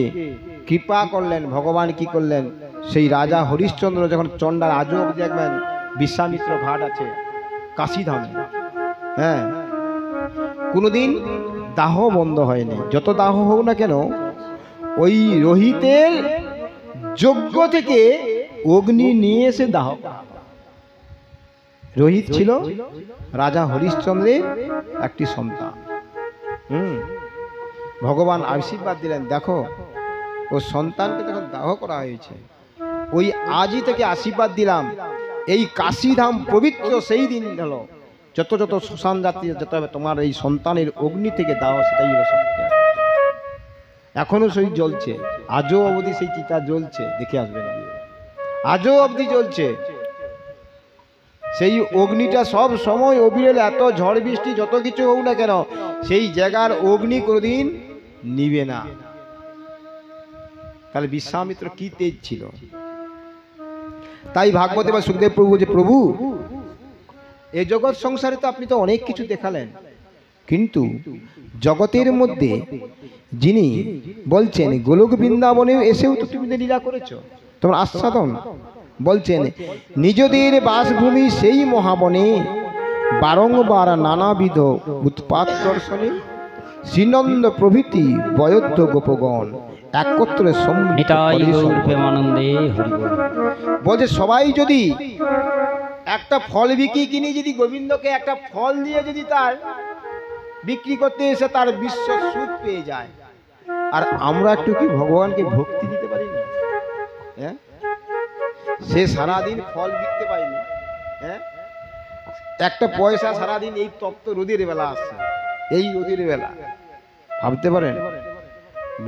কৃপা করলেন ভগবান। কি করলেন সেই রাজা হরিশ্চন্দ্র যখন চণ্ডাল, আজও দেখবেন বিশ্বামিত্র ঘাট আছে কাশীধামে, হ্যাঁ, কোনোদিন দাহ বন্ধ হয়নি। যত দাহ হোক না কেন, ওই রোহিতের যজ্ঞ থেকে অগ্নি নিয়ে এসে দাহ। রোহিত ছিল রাজা হরিশ্চন্দ্রের একটি সন্তান। ভগবান আশীর্বাদ দিলেন, দেখো ও সন্তানকে যখন দাহ করা হয়েছে, ওই আজই থেকে আশীর্বাদ দিলাম, এই কাশীধাম পবিত্র সেই দিন হলো যত যত শ্মশান যাত্রী যেতে হবে, তোমার এই সন্তানের অগ্নি থেকে দাও, সেটাই হলো সত্য। এখনো সেই জ্বলছে, আজও অবধি সেই চিতা জ্বলছে, দেখে আসবেন, আজও অবধি জ্বলছে সেই অগ্নিটা। সব সময় অবিরল, এত ঝড় বৃষ্টি যত কিছু হোক না কেন, সেই জায়গার অগ্নি কোনোদিন নিবে না। তাহলে বিশ্বামিত্র কি তেজ ছিল। তাই ভাগবতে বা সুখদেব প্রভু বলছে, প্রভু এই জগৎ সংসারে তো আপনি তো অনেক কিছু দেখালেন, কিন্তু জগতের মধ্যে যিনি বলছেন গোলক বৃন্দাবনে এসেও তো তুমি লীলা করেছো, তোমার আস্বাদন। বলছেন নিজদের বাসভূমি সেই মহাবনে বারংবার নানাবিধ উৎপাত দর্শনে শ্রীনন্দ প্রভৃতি বয়োদ্ধ গোপগণ একত্রে বলছে, সবাই যদি একটা ফল বিক্রি কিনে, যদি গোবিন্দকে একটা ফল দিয়ে যদি তার বিক্রি করতে এসে তার বিশ্ব সুখ পেয়ে যায়, আর আমরা একটু কি ভগবানকে ভক্তি দিতে পারি না? হ্যাঁ, সে সারাদিন ফল বিকতে পারিনি, হ্যাঁ, একটা পয়সা সারাদিন এই তপ্ত রোদের বেলা আসছে, এই রোদের বেলা ভাবতে পারেন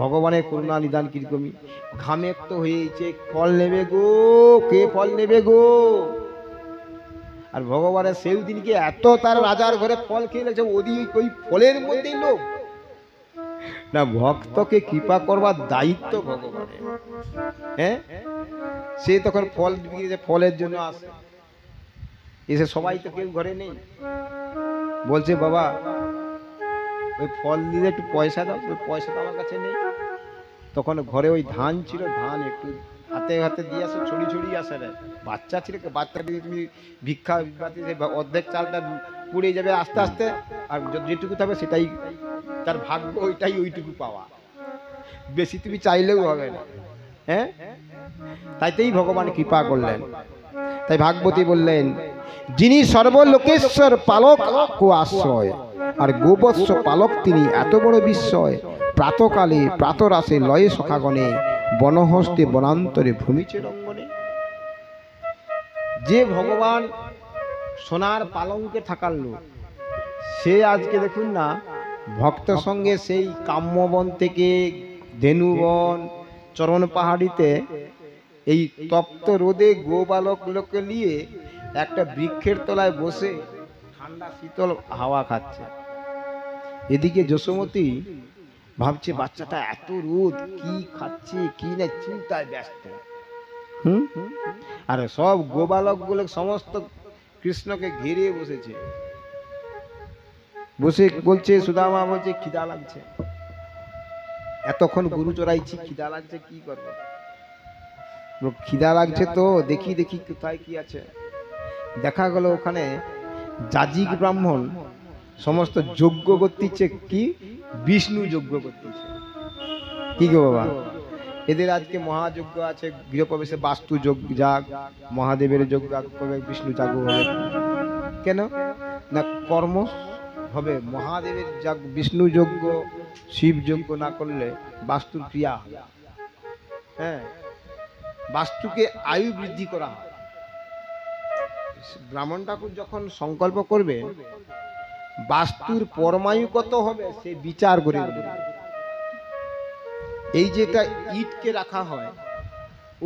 ভগবানের করুণা নিদান কিরকমই। ঘামে তো হয়েছে, ফল নেবে গো, কে ফল নেবে গো? আর ভগবানের সেই দিনকে এত তার রাজার ঘরে ফল খেয়ে লাগছে, ওই ফলের মধ্যেই লোক না। ভক্তকে কৃপা করবার দায়িত্ব ভগবানের, হ্যাঁ। সে তখন ফল বিক্রি, ফলের জন্য আসে, এসে সবাই তো কেউ ঘরে নেই, বলছে বাবা ওই ফল দিলে একটু পয়সা দাও, ওই পয়সা তো আমার কাছে নেই। তখন ঘরে ওই ধান ছিল, ধান একটু হাতে হাতে দিয়ে আসে, ছড়ি ছড়ি আসে রে। বাচ্চা ছিল, বাচ্চা দিয়ে তুমি ভিক্ষা অর্ধেক চালটা পুড়ে যাবে আস্তে আস্তে, আর যেটুকু থাকবে সেটাই তার ভাগ্য, ওইটাই ওইটুকু পাওয়া, বেশি তুমি চাইলেও হবে না। হ্যাঁ, তাইতেই ভগবান কৃপা করলেন। তাই ভাগবতী বললেন, যিনি সর্বলোকেশ্বর পালক কো আশ্রয়, আর গোবৎস পালক তিনি এত বড় বিস্ময়। প্রাতকালে প্রাতরাসে লয়ে সখাগণে, বনহস্তে বনান্তরে ভূমিচে রঙ্গনে। যে ভগবান সোনার পালঙ্কে থাকার লোক, সে আজকে দেখুন না ভক্ত সঙ্গে সেই কাম্যবন থেকে ধেনুবন চরণ পাহাড়িতে এই তপ্ত রোদে গোবালক লোককে নিয়ে একটা বৃক্ষের তলায় বসে ঠান্ডা শীতল হাওয়া খাচ্ছে। এদিকে যশোমতী ভাবছে বাচ্চাটা এত রোদ, কি খাচ্ছে কি না চিন্তায় ব্যস্ত। আর সব গোবালক গুলো সমস্ত কৃষ্ণকে ঘিরে বসেছে, বসে বলছে, সুদামা বলছে খিদা লাগছে, এতক্ষণ গরু চড়াইছি, খিদা লাগছে, কি করবো? খিদা লাগছে তো দেখি দেখি কোথায় কি আছে। দেখা গেল ওখানে যাজিক ব্রাহ্মণ সমস্ত যজ্ঞ করতেছে, কি বিষ্ণু যজ্ঞ করতেছে। কি গো বাবা, এদের আজকে মহাযজ্ঞ আছে, গৃহপ্রবেশে বাস্তু যজ্ঞ যাগ, মহাদেবের যজ্ঞ হবে, বিষ্ণু যাগ হবে। কেন না কর্ম হবে, মহাদেবের যাগ, বিষ্ণু যজ্ঞ শিব যজ্ঞ না করলে বাস্তুর ক্রিয়া হবে। হ্যাঁ, বাস্তুকে আয়ু বৃদ্ধি করা হয়। ব্রাহ্মণ ঠাকুর যখন সংকল্প করবে বাস্তুর পরমায়ু কত হবে সে বিচার করে দেবে। এই যেটা ইটকে রাখা হয়,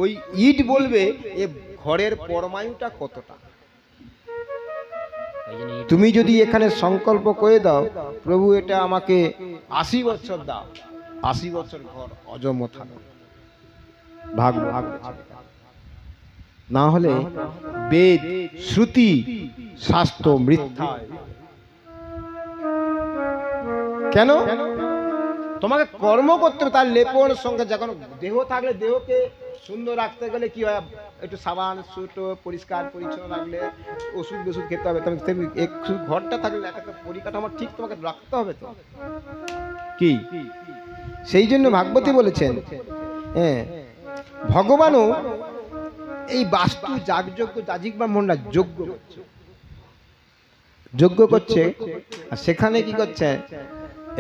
ওই ইট বলবে এ ঘরের পরমায়ুটা কতটা। তুমি যদি এখানে সংকল্প করে দাও, প্রভু এটা আমাকে 80 বছর দাও, 80 বছর ঘর অজম থাকবে, ভাগ ভাগ, না হলে বেদ শ্রুতি শাস্ত্র মিথ্যা। কেন? তোমাকে কর্ম করতে হবে, তার লেপন সঙ্গে। যখন দেহ থাকলে দেহকে সুন্দর রাখতে গেলে কি হয়, একটু সাবান সুটো পরিষ্কার পরিচ্ছন্ন রাখলে, ওষুধ ওষুধ খেতে হবে, তেমনি একটু ঘরটা থাকলে একটা পরিকাঠামো ঠিক তোমাকে রাখতে হবে তো কি। সেই জন্য ভাগবতী বলেছেন, হ্যাঁ, ভগবানও এই বাস্তু যাগযজ্ঞ যাজিক ব্রাহ্মণরা যজ্ঞ করছে, যজ্ঞ করছে। আর সেখানে কি করছে,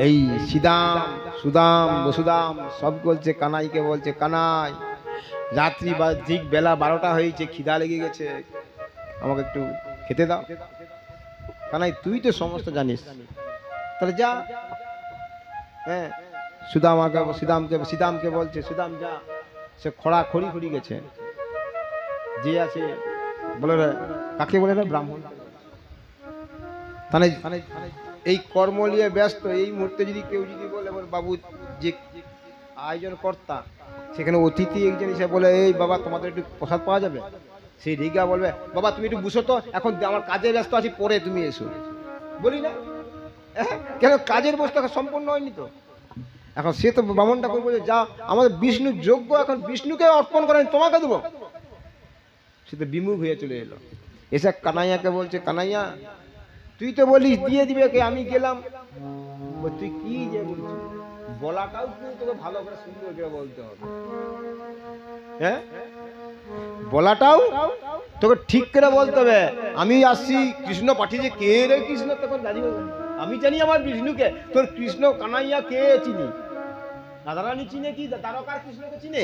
এই সিদাম সুদাম বসুদাম সব বলছে, কানাইকে বলছে, কানাই রাত্রি বা ঠিক বেলা 12টা হয়েছে, খিদা লেগে গেছে, আমাকে একটু খেতে দাও। কানাই তুই তো সমস্ত জানিস, তাহলে যা। হ্যাঁ, সিদামকে বলছে, সিদাম যা। সে খড়া খড়ি খড়ি গেছে, যে আছে বলে, কাকে বলে না, ব্রাহ্মণ। তাহলে এই কর্ম নিয়ে ব্যস্ত, এই মুহূর্তে যদি কেউ যদি বলে বাবু যে আয়োজন কর্তা, সেখানে অতিথি একজন এসে বলে, এই বাবা তোমাদের একটু প্রসাদ পাওয়া যাবে, সেই রিগা বলবে, বাবা তুমি একটু বুঝো তো, এখন আমার কাজে ব্যস্ত আছি, পরে তুমি এসো, বলি না। কেন? কাজের বস্তু এখন সম্পূর্ণ হয়নি তো। এখন সে তো ব্রাহ্মণটা করে বলছে, যা, আমাদের বিষ্ণু যোগ্য, এখন বিষ্ণুকে অর্পণ করেন, তোমাকে দেবো। সে তো বিমুখ হয়ে চলে এলো, এসে কানাইয়াকে বলছে, কানাইয়া তুই তো বলিস দিয়ে দিবে, কে আমি গেলাম, তুই কি যে বলছিস, বলাটাও কিন্তু তোকে ভালো করে সুন্দর করে বলতে হবে। হ্যাঁ, বলাটাও তোকে ঠিক করে বলতে হবে। আমি আসছি, কৃষ্ণ পাঠিয়েছে, কে রে কৃষ্ণ, তখন রাজি হবে। আমি জানি আমার বিষ্ণুকে, তোর কৃষ্ণ কানাইয়া কে চিনি? রাধারানী চিনে কি দ্বারকার কৃষ্ণকে চিনে?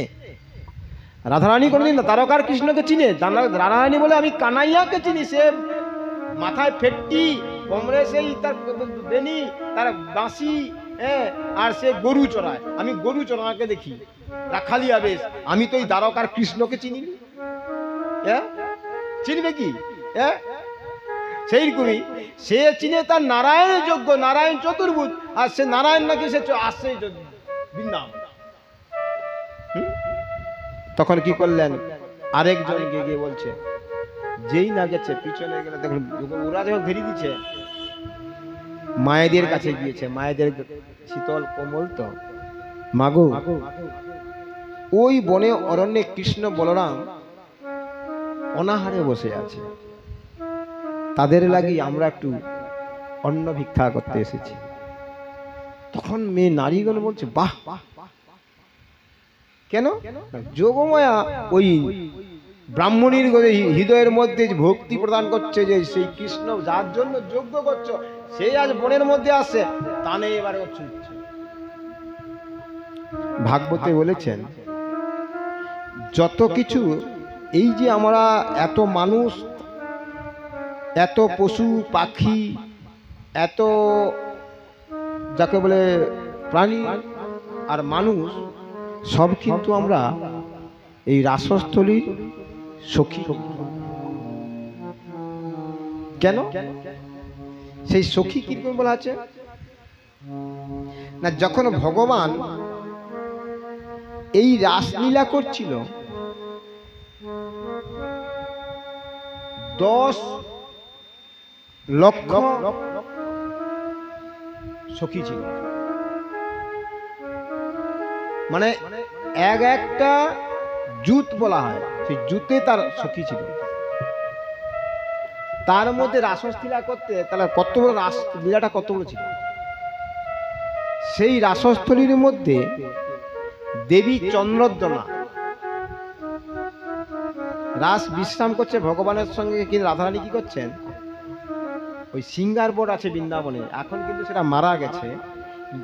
রাধারানী কোনদিন দ্বারকার কৃষ্ণকে চিনে? রাধারানী বলে আমি কানাইয়াকে চিনি, সে মাথায় ফেটটি, কোমরে সেই তার বেনি, তার বাঁশি, হ্যাঁ, আর সে গরু চড়ায়, আমি গরু চড়াকে দেখি, রাখালিয়া বেশ। আমি তো এই দ্বারকার কৃষ্ণকে চিনি, হ্যাঁ, চিনবে কি? হ্যাঁ, সেইরকমই সে চিনে তার নারায়ণের যোগ্য, নারায়ণ চতুর্ভুজ, আর সে নারায়ণ নাকি সে আসছে বৃন্দাবন। তখন কি করলেন, আরেকজন গিয়ে বলছে, যেই না গেছে পিছনে গেলে, দেখুন ওরা যখন ঘেরি দিচ্ছে, মায়েদের কাছে গিয়েছে, মায়েদের শীতল কোমল তো মাগো, ওই বনে অরণ্যে কৃষ্ণ বলরাম অনাহারে বসে আছে, তাদের লাগি আমরা একটু অন্ন ভিক্ষা করতে এসেছি। তখন মেয়ে নারীগণ বলছে বাহ, কেন? যোগমায়া ওই ব্রাহ্মণীর হৃদয়ের মধ্যে যে ভক্তি প্রদান করছে, যে সেই কৃষ্ণ যার জন্য যজ্ঞ করছো সেই আজ বনের মধ্যে আসে, তা নেই এবারে ছুটছে। ভাগবতে বলেছেন যত কিছু, এই যে আমরা এত মানুষ, এত পশু পাখি, এত যাকে বলে প্রাণী আর মানুষ, সব কিন্তু আমরা এই রাসস্থলীর সখী। কেন সেই সখী কিরকম বলা আছে না, যখন ভগবান এই রাসলীলা করছিল 10 লক্ষ সখী ছিল, মানে একটা জুত বলা হয়, সেই জুতে তার সখী ছিল। তার মধ্যে রাসলীলা করতে, তাহলে কত বড় রাসলীলাটা কত বড় ছিল। সেই রাসস্থলীর মধ্যে দেবী চন্দ্রদ্বনা রাস বিশ্রাম করছে ভগবানের সঙ্গে, কিন্তু রাধারানী কি করছেন, ওই সিঙ্গার বট আছে বৃন্দাবনে, এখন কিন্তু সেটা মারা গেছে,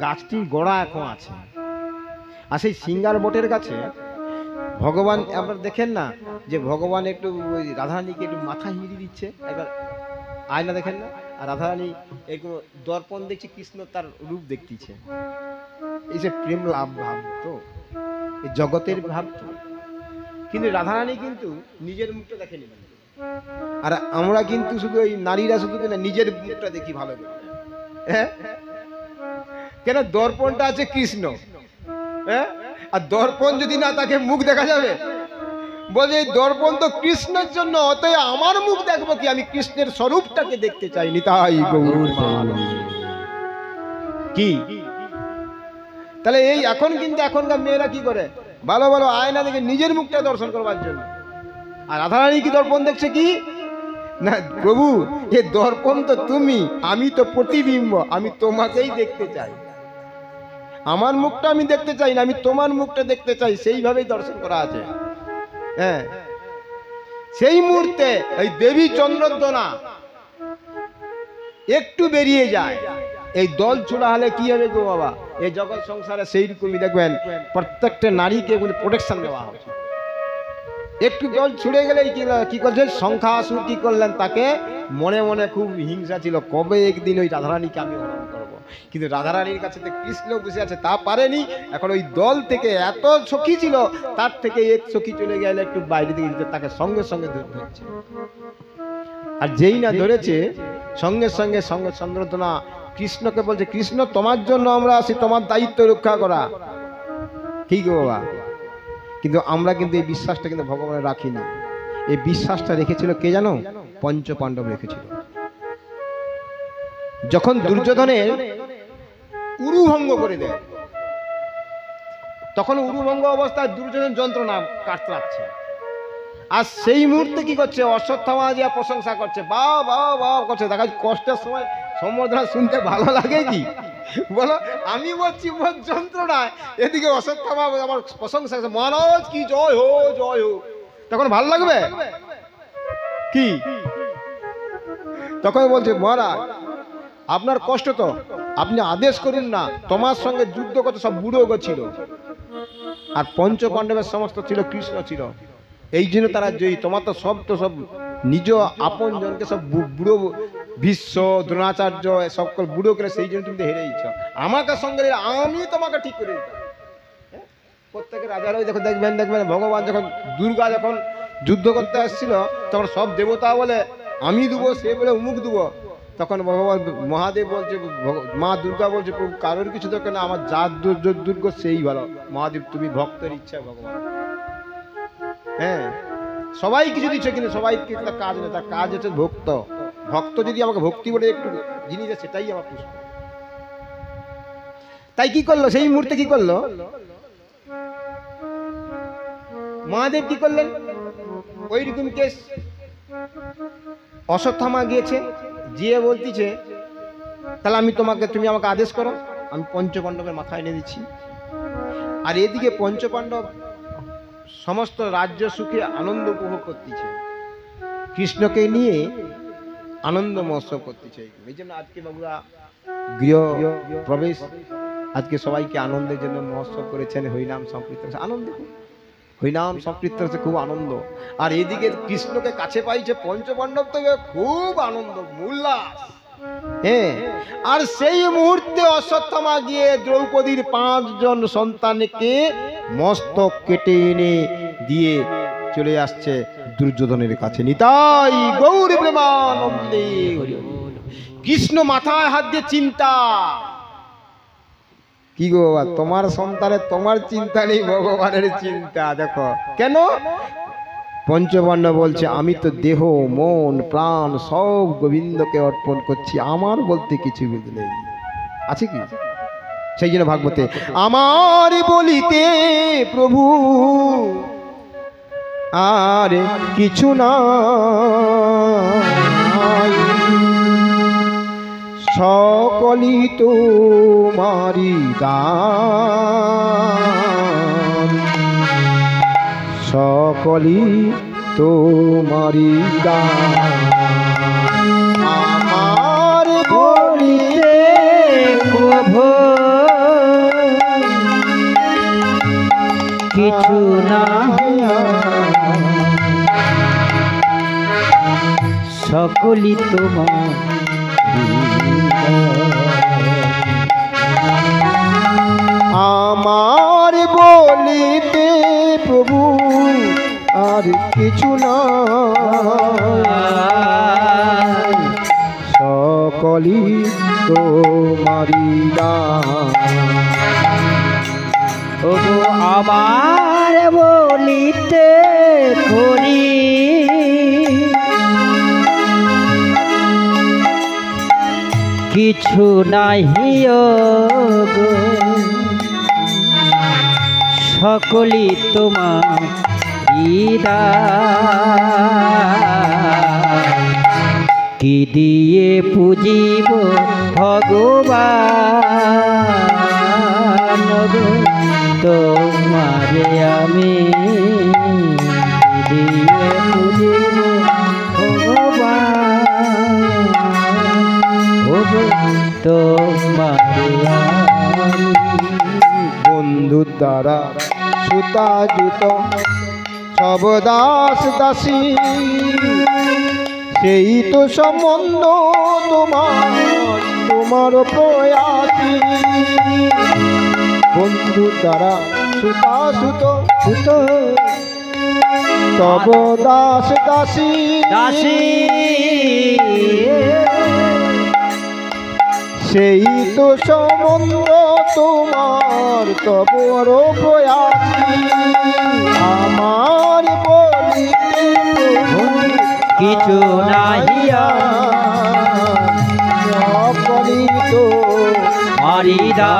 গাছটির গোড়া এখন আছে। আর সেই সিঙ্গার বটের কাছে ভগবান, আপনারা দেখেন না যে ভগবান একটু ওই রাধারানীকে একটু মাথা হিঁড়ি দিচ্ছে, একবার আয়না দেখেন না, আর রাধারানী একটু দর্পণ দেখছে, কৃষ্ণ তার রূপ দেখতেছে। এই যে প্রেম লাভ ভাব, তো এই জগতের ভাব তো। কিন্তু রাধারানী কিন্তু নিজের মুখটা দেখেনি, আর আমরা কিন্তু শুধু ওই নারীরা শুধু নিজের মুখটা দেখি ভালো করে। হ্যাঁ, কেন? দর্পণটা আছে কৃষ্ণ, হ্যাঁ, আর দর্পণ যদি না তাকে মুখ দেখা যাবে, বলে এই দর্পণ তো কৃষ্ণের জন্য, অতএব আমার মুখ দেখবো কি, আমি কৃষ্ণের স্বরূপটাকে দেখতে চাই। নিতাই গৌর কি? তাহলে এই এখন কিন্তু এখনকার মেয়েরা কি করে, ভালো ভালো আয়না দেখে নিজের মুখটা দর্শন করবার জন্য। আর রাধারানী কি দর্পণ দেখছে কি না, প্রভু এ দর্পণ তো তুমি, আমি তো প্রতিবিম্ব, আমি তোমাকেই দেখতে চাই, আমার মুখটা আমি দেখতে চাই না, আমি তোমার মুখটা দেখতে চাই, সেইভাবেই দর্শন করা আছে। হ্যাঁ, সেই মুহূর্তে এই দেবী চন্দ্রদ্বনা একটু বেরিয়ে যায়। এই দল ছোড়া হলে কি হবে গো বাবা, এই জগৎ সংসারে সেই রকমই দেখবেন, প্রত্যেকটা নারীকে প্রোটেকশন দেওয়া হচ্ছে। একটু দল ছুড়ে গেলে কি করছেন, সংখ্যাসুর কি করলেন, তাকে মনে মনে খুব হিংসা ছিল, কবে একদিন ওই রাধারানীকে আমি হরণ করবো। কিন্তু রাধারানীর কাছে তো কৃষ্ণ বসে আছে, তা পারেনি। এখন ওই দল থেকে এত সখী ছিল, তার থেকে এক সখী চলে গেলে একটু বাইরে দিকে দিতে, তাকে সঙ্গে সঙ্গে ধরছে। আর যেই না ধরেছে, সঙ্গে সঙ্গে সঙ্গে চন্দ্রদ্বনা কৃষ্ণকে বলছে, কৃষ্ণ তোমার জন্য আমরা আছি, তোমার দায়িত্ব রক্ষা করা। ঠিক বাবা, কিন্তু আমরা কিন্তু এই বিশ্বাসটা কিন্তু ভগবানের রাখিনি। এই বিশ্বাসটা রেখেছিল কে জানো? পঞ্চ পাণ্ডব রেখেছিল। যখন দুর্যোধনের উরুভঙ্গ করে দেয়, তখন উরুভঙ্গ অবস্থায় দুর্যোধন যন্ত্রণা কাতরাচ্ছে। আর সেই মুহূর্তে কি করছে, অশ্বত্থামা যে প্রশংসা করছে, বাহ বাহ বাহ করছে। দেখা যাচ্ছে কষ্টের সময় সম্বোধনা শুনতে ভালো লাগে কি বলো? আমি বলছি যন্ত্রণায়, এদিকে অশ্বত্থামা আমার প্রশংসা করছে, মহারাজ কি জয় হো জয় হো, তখন ভালো লাগবে কি? তখন বলছে, মহারাজ আপনার কষ্ট তো, আপনি আদেশ করুন না, তোমার সঙ্গে যুদ্ধ করতে সব বুড়ো ছিল, আর পঞ্চ পাণ্ডবের সমস্ত ছিল, কৃষ্ণ ছিল, এই জন্য তারা জয়ী। তোমার তো সব নিজ আপন জনকে সব বুড়ো, ভীষ্ম দ্রোণাচার্য সব বুড়ো করে, সেই জন্য তুমি হেরে দিচ্ছ। আমাকে সঙ্গে আমি তোমাকে ঠিক করে দিতাম। প্রত্যেকের রাজারাই দেখবেন ভগবান যখন দুর্গা যখন যুদ্ধ করতে আসছিল, তখন সব দেবতা বলে আমি দেবো, সে বলে অমুক দেবো। তখন ভগবান মহাদেব বলছে, মা দুর্গা বলছে, প্রভু কারোর কিছু দরকার না, আমার যার দুর্গ সেই ভালো। মহাদেব তুমি ভক্তের ইচ্ছা ভগবান। হ্যাঁ, সবাই কিছু দিচ্ছে, কিন্তু সবাই তার কাজ নেই, তার কাজ হচ্ছে ভক্ত। ভক্ত যদি আমাকে ভক্তি বলে একটু জিনিস দেয়, সেটাই আমার পুষ্প। তাই কি করলো সেই মুহূর্তে, কি করলো মহাদেব, কি করলেন? ওই রকম কেস অশ্বত্থামা গিয়েছে, গিয়ে বলতেছে তাহলে তুমি আমাকে আদেশ করো, আমি পঞ্চপাণ্ডবের মাথায় এনে দিচ্ছি। আর এদিকে পঞ্চপাণ্ডব সমস্ত রাজ্য সুখে আনন্দ উপভোগ করতেছে, কৃষ্ণকে নিয়ে আনন্দ মহোৎসব করতেছে। এই জন্য আজকে বাবুরা গৃহ প্রবেশ, আজকে সবাইকে আনন্দের জন্য মহোৎসব করেছেন, হরিনাম সংকীর্তন, আনন্দ, হরিনাম সংকীর্তন খুব আনন্দ। আর এদিকে কৃষ্ণকে কাছে পাইছে পঞ্চপাণ্ডব, থেকে খুব আনন্দ উল্লাস। হ্যাঁ, আর সেই মুহূর্তে অশ্বত্থামা গিয়ে দ্রৌপদীর 5 জন সন্তানকে মস্তক কেটে এনে দিয়ে চলে আসছে দুর্যোধনের কাছে। নিতাই গৌর প্রেমানন্দে হরি বল। কৃষ্ণ মাথায় হাত দিয়ে চিন্তা, কি গো বাবা, তোমার সন্তানের তোমার চিন্তা নেই, ভগবানের চিন্তা। দেখো কেন? পঞ্চপাণ্ডব বলছে আমি তো দেহ মন প্রাণ সব গোবিন্দকে অর্পণ করছি, আমার বলতে কিছু নেই, আছে কি? সেই জন্য ভাগবতে আমার বলিতে প্রভু আর কিছু না, সকলি তোমারি দান, সকলি তোমারি দান। আমার বলিতে প্রভু কিছু না, সকলি তোমার। আমার বলিতে প্রভু আর কিছু না, সকলি তোমারি দান। ওগো আমার বলিতে করি কিছু নাহি গো, সকলি তোমার কি দিয়ে পুজিব ভগবান গো, তোমারে আমি দিয়ে পুজিব ভগবান, তোমারে আমি। বন্ধু দ্বারা সুতাযুত সব দাস দাসী, সেই তো সম্বন্ধ তোমার প্রয়াসী। বন্ধু দ্বারা সুতাযুত সব দাস দাসী, দাসী সেই তো সম্বন্ধ তোমার তবর প্রয়াসী। আমার বলিতে কিছু নাহিয়া, সকলি তো মারিদা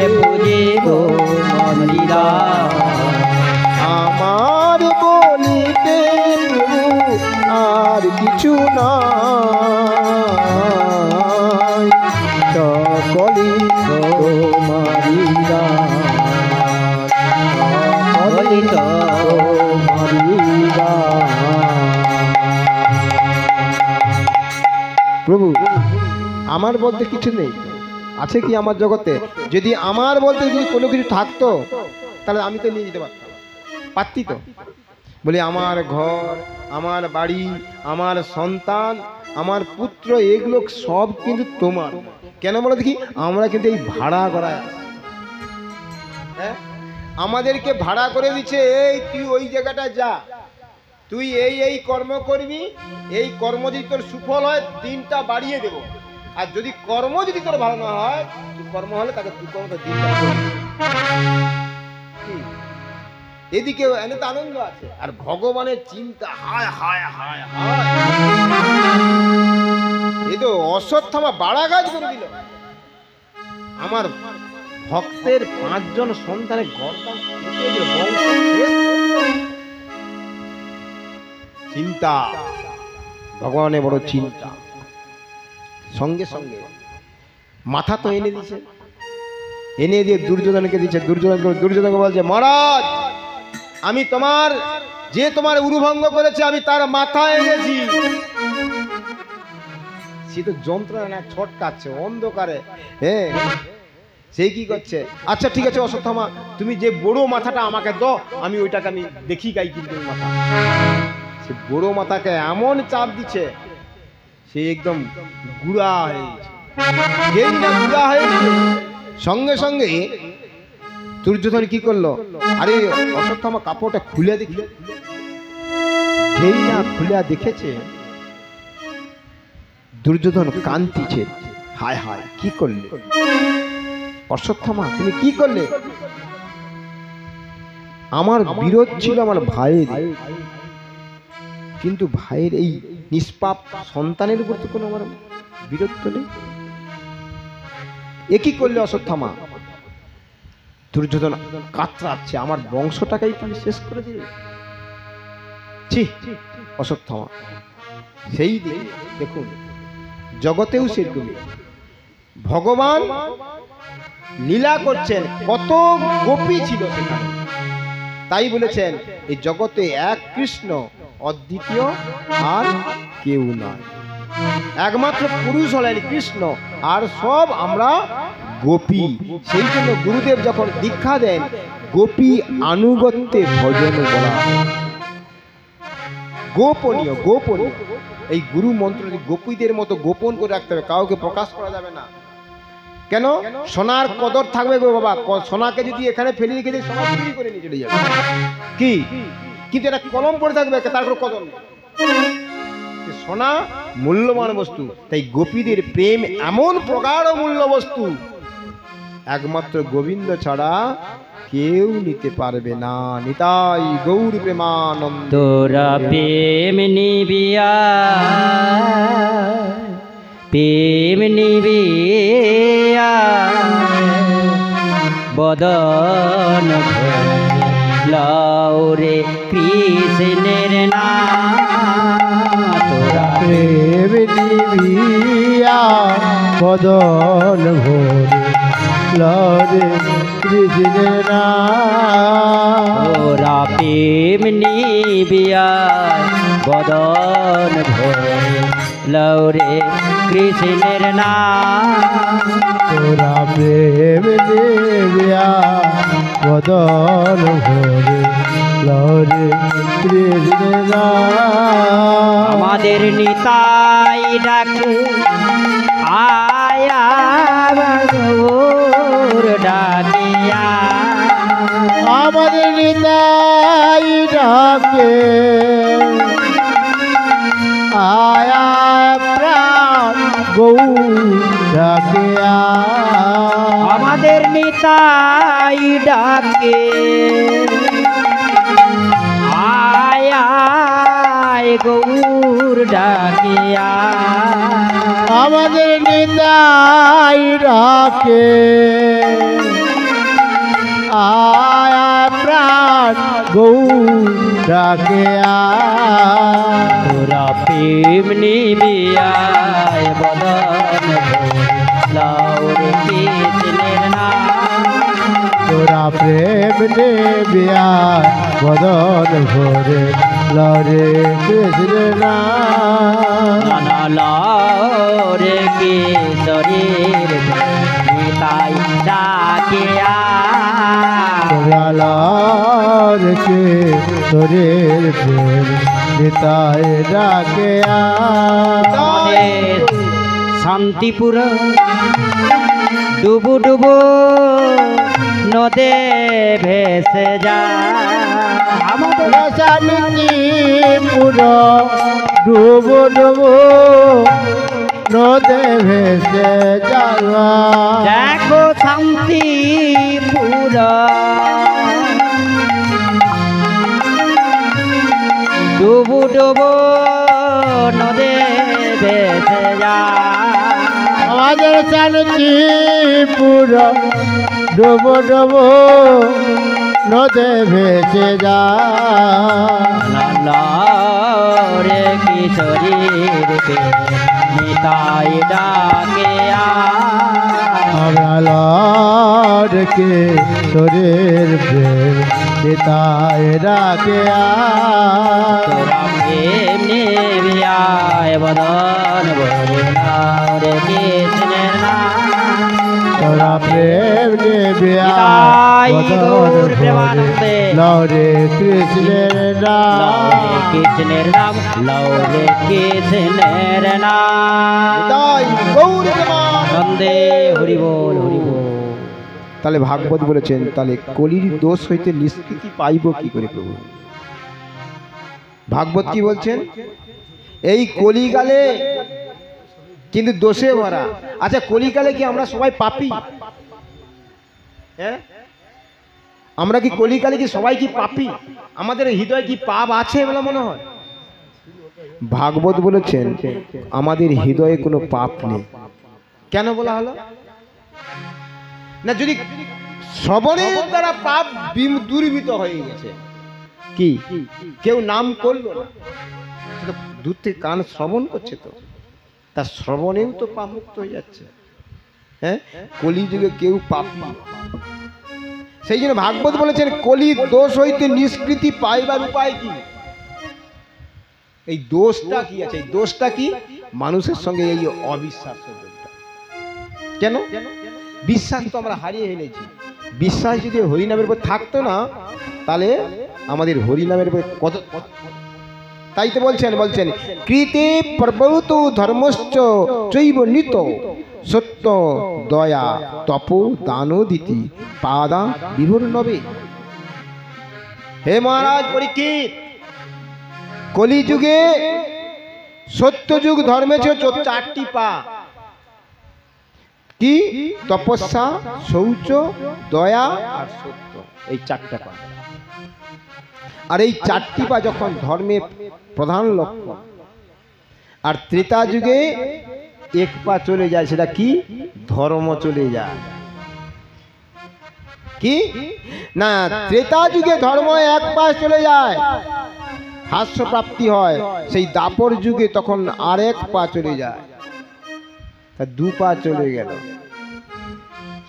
পুজিব মরিদা। আমার বলিতে আর কিছু না, সকলি তোমারি দান, সকলি তোমারি দান। প্রভু আমার বলতে কিছু নেই, আছে কি আমার জগতে? যদি আমার বলতে যদি কোনো কিছু থাকতো তাহলে আমি তো নিয়ে যেতে পারতি তো। বলি আমার ঘর, আমার বাড়ি, আমার সন্তান, আমার পুত্র, এগুলো সব কিন্তু তোমার। কেন বলো দেখি? আমরা কিন্তু এই ভাড়া করা, হ্যাঁ, আমাদেরকে ভাড়া করে দিচ্ছে, এই তুই ওই জায়গাটা যা, তুই এই কর্ম করবি, এই কর্ম যদি তোর সুফল হয় 3টা বাড়িয়ে দেবো, আর যদি কর্ম যদি তোর ভালো না হয়, কর্ম হলে তাকে 2 কর্ম 3টা করবি। এদিকে এনে তো আনন্দ আছে, আর ভগবানের চিন্তা, হায় হায় হায় হায়, এ তো অশ্বত্থামা বাড়া গাছ করে দিল। আমার ভক্তের 5 জন সন্তানের গর্দান কেটে দিল, বংশ শেষ করলো। চিন্তা, ভগবানের বড় চিন্তা। সঙ্গে সঙ্গে মাথা তো এনে দিছে, এনে দিয়ে দুর্যোধনকে দিচ্ছে। দুর্যোধনকে বলছে, মহারাজ আমি তোমার উরুভঙ্গ করেছে, আমি তার মাথা এনেছি। সে তো যন্ত্রণা ছটকাচ্ছে অন্ধকারে। হ্যাঁ, সেই কি করছে, আচ্ছা ঠিক আছে অশ্বত্থামা, তুমি যে বড় মাথাটা আমাকে দাও, আমি ওইটাকে আমি দেখি গাই কিন্তু মাথা। সে বড় মাথাকে এমন চাপ দিচ্ছে, সে একদম গুড়া হয়ে গেছে। সঙ্গে সঙ্গে দুর্যোধন কি করলো, আরে অশ্বত্থামা কাপড়টা খুলে দেখি। যেই না খুলে দেখেছে, দুর্যোধন কান্তিছে, হায় হায় কি করলে অশ্বত্থামা, তুমি কি করলে? আমার বিরোধ ছিল আমার ভাইয়ের, কিন্তু ভাইয়ের এই নিষ্পাপ সন্তানের উপর তো কোনো আমার বিরোধ তো নেই। এ কি করলে অশ্বত্থামা? দুর্যোধন কাতরাচ্ছে, আমার বংশটাকেই তুমি শেষ করে দিলে। ছি অশ্বত্থামা। সেই দিকে দেখুন, জগতেও সেরকম ভগবান লীলা করছেন, কত গোপী ছিল সেখানে। তাই বলেছেন এই জগতে এক কৃষ্ণ, অদ্বিতীয় আর কেউ নয়। একমাত্র পুরুষ হলেন কৃষ্ণ, আর সব আমরা গোপী। সেই জন্য গুরুদেব যখন দীক্ষা দেন, গোপী আনুগত্যে ভজন বলা, গোপনীয় গোপনীয়। এই গুরু মন্ত্রটি গোপীদের মতো গোপন করে রাখতে হবে, কাউকে প্রকাশ করা যাবে না। কেন? সোনার কদর থাকবে গো বাবা। সোনাকে যদি এখানে ফেলে রেখে দিই, সোনা চুরি করে নিয়ে চলে যাবে কি, কিন্তু এটা কলম পড়ে থাকবে, তার কোনো কদর নেই। সোনা মূল্যবান বস্তু, তাই গোপীদের প্রেম এমন প্রগাঢ় মূল্য বস্তু, একমাত্র গোবিন্দ ছাড়া কেউ নিতে পারবে না। নিতাই গৌর প্রেমানন্দ। তোরা প্রেম নিবিয়া, প্রেম নিবিয়া, বদন লৌরে কৃষ্ণের নাম। তোরা প্রেম নিবিয়া, বদন ভরে লরে কৃষ্ণের নাম। তোরা প্রেম নিবিয়া, বদন ভরে লৌরে কৃষ্ণের নাম। তোরা প্রেম নিবিয়া, বদন ভরে লরে কৃষ্ণের নাম। আমাদের নিতাই ডাকে আয়া গৌর ডাকিয়া, আমাদের নিতাই ডাকে আয়া প্রাণ গৌর ডাকিয়া। আমাদের নিতাই ডাকে আয়া গৌর ডাকিয়া। আমাদের নিতাই ডাকে আয়া প্রাণ গৌর ডাকিয়া। তোরা প্রেম নিবিয়ায়, বদন লৌরে কৃষ্ণের নাম। তোরা প্রেম নিবিয়া, বদন ভরে লরে কৃষ্ণের নাম। নানা লৌরে কিশোরীর নিতাই ডাকিয়া। তোরা লরে কিশোরীর প্রেম নিতাই ডাকিয়া। আমাদের শান্তিপুর ডুবু ডুবু নদে ভেসে যায়। আমাদের শান্তিপুর ডুবো ডুবো নদে ভেসে যাওয়া। দেখো শান্তিপুর ডুবো নদে ভেসে যায়। আমাদের শান্তিপুর ডুবো ডুবো নদে ভেসে যায়। রে কিশোরী রূপে নিতাই ডাকে আমরা লড়কে শরীর প্রেম নিতাই ডাকে তোরা প্রেম নিবিয়ায় বদন ভরে রে কৃষ্ণের নাম। তোরা প্রেম নিবিয়া গৌর প্রেমানন্দে লড়ে কৃষ্ণের নাম। কৃষ্ণের নাম লৌরে কৃষ্ণের নাম। গৌর প্রেমানন্দে। নন্দে হরি বল হরি বল। তাহলে ভাগবত বলেছেন, তাহলে কলির দোষ হইতে নিষ্কৃতি পাইব কি করে প্রভু? ভাগবত কি বলছেন? এই কলিকালে কিন্তু দোষে ভরা। আচ্ছা, কলিকালে কি আমরা সবাই পাপী? হ্যাঁ, আমরা কি কলিকালে কি সবাই কি পাপী? আমাদের হৃদয়ে কি পাপ আছে বলে মনে হয়? ভাগবত বলেছেন আমাদের হৃদয়ে কোনো পাপ নেই। কেন বলা হলো? না, যদি শ্রবণের দ্বারা পাপ দূরীভূত হয়ে গেছে, কি কেউ নাম করলো না, দূর থেকে কান শ্রবণ করছে, তো তার শ্রবণেও তো পাপ মুক্ত হয়ে যাচ্ছে। হ্যাঁ, কলিযুগে কেউ পাপ না। সেই জন্য ভাগবত বলেছেন কলির দোষ হইতে নিষ্কৃতি পাইবার উপায় কি? এই দোষটা কি আছে? এই দোষটা কি? মানুষের সঙ্গে এই অবিশ্বাস। কেন? বিশ্বাস তো আমরা হারিয়ে ফেলেছি। বিশ্বাস যদি হরিনামের উপর থাকতো না, তাহলে আমাদের হরিনামের উপর কত। তাই তো বলছেন কৃতে প্রবৌত ধর্মশ্চ চৈব নিত সত্য দয়া তপ দান দিতি পাদা বিভোর নবে। হে মহারাজ পরীক্ষিত, কলিযুগে সত্যযুগ ধর্মে ছিল 4টি পা। কি? তপস্যা, শৌচ, দয়া আর সত্য। এই 4টা পা। আর এই 4টি পা যখন ধর্মের প্রধান লক্ষ্য, আর ত্রেতা যুগে 1 পা চলে যায়, সেটা কি? ধর্ম চলে যায়। কি না, ত্রেতা যুগে ধর্ম 1 পা চলে যায়, হাস্য প্রাপ্তি হয়। সেই দাপর যুগে তখন আরেক পা চলে যায়, তা 2 পা চলে গেল।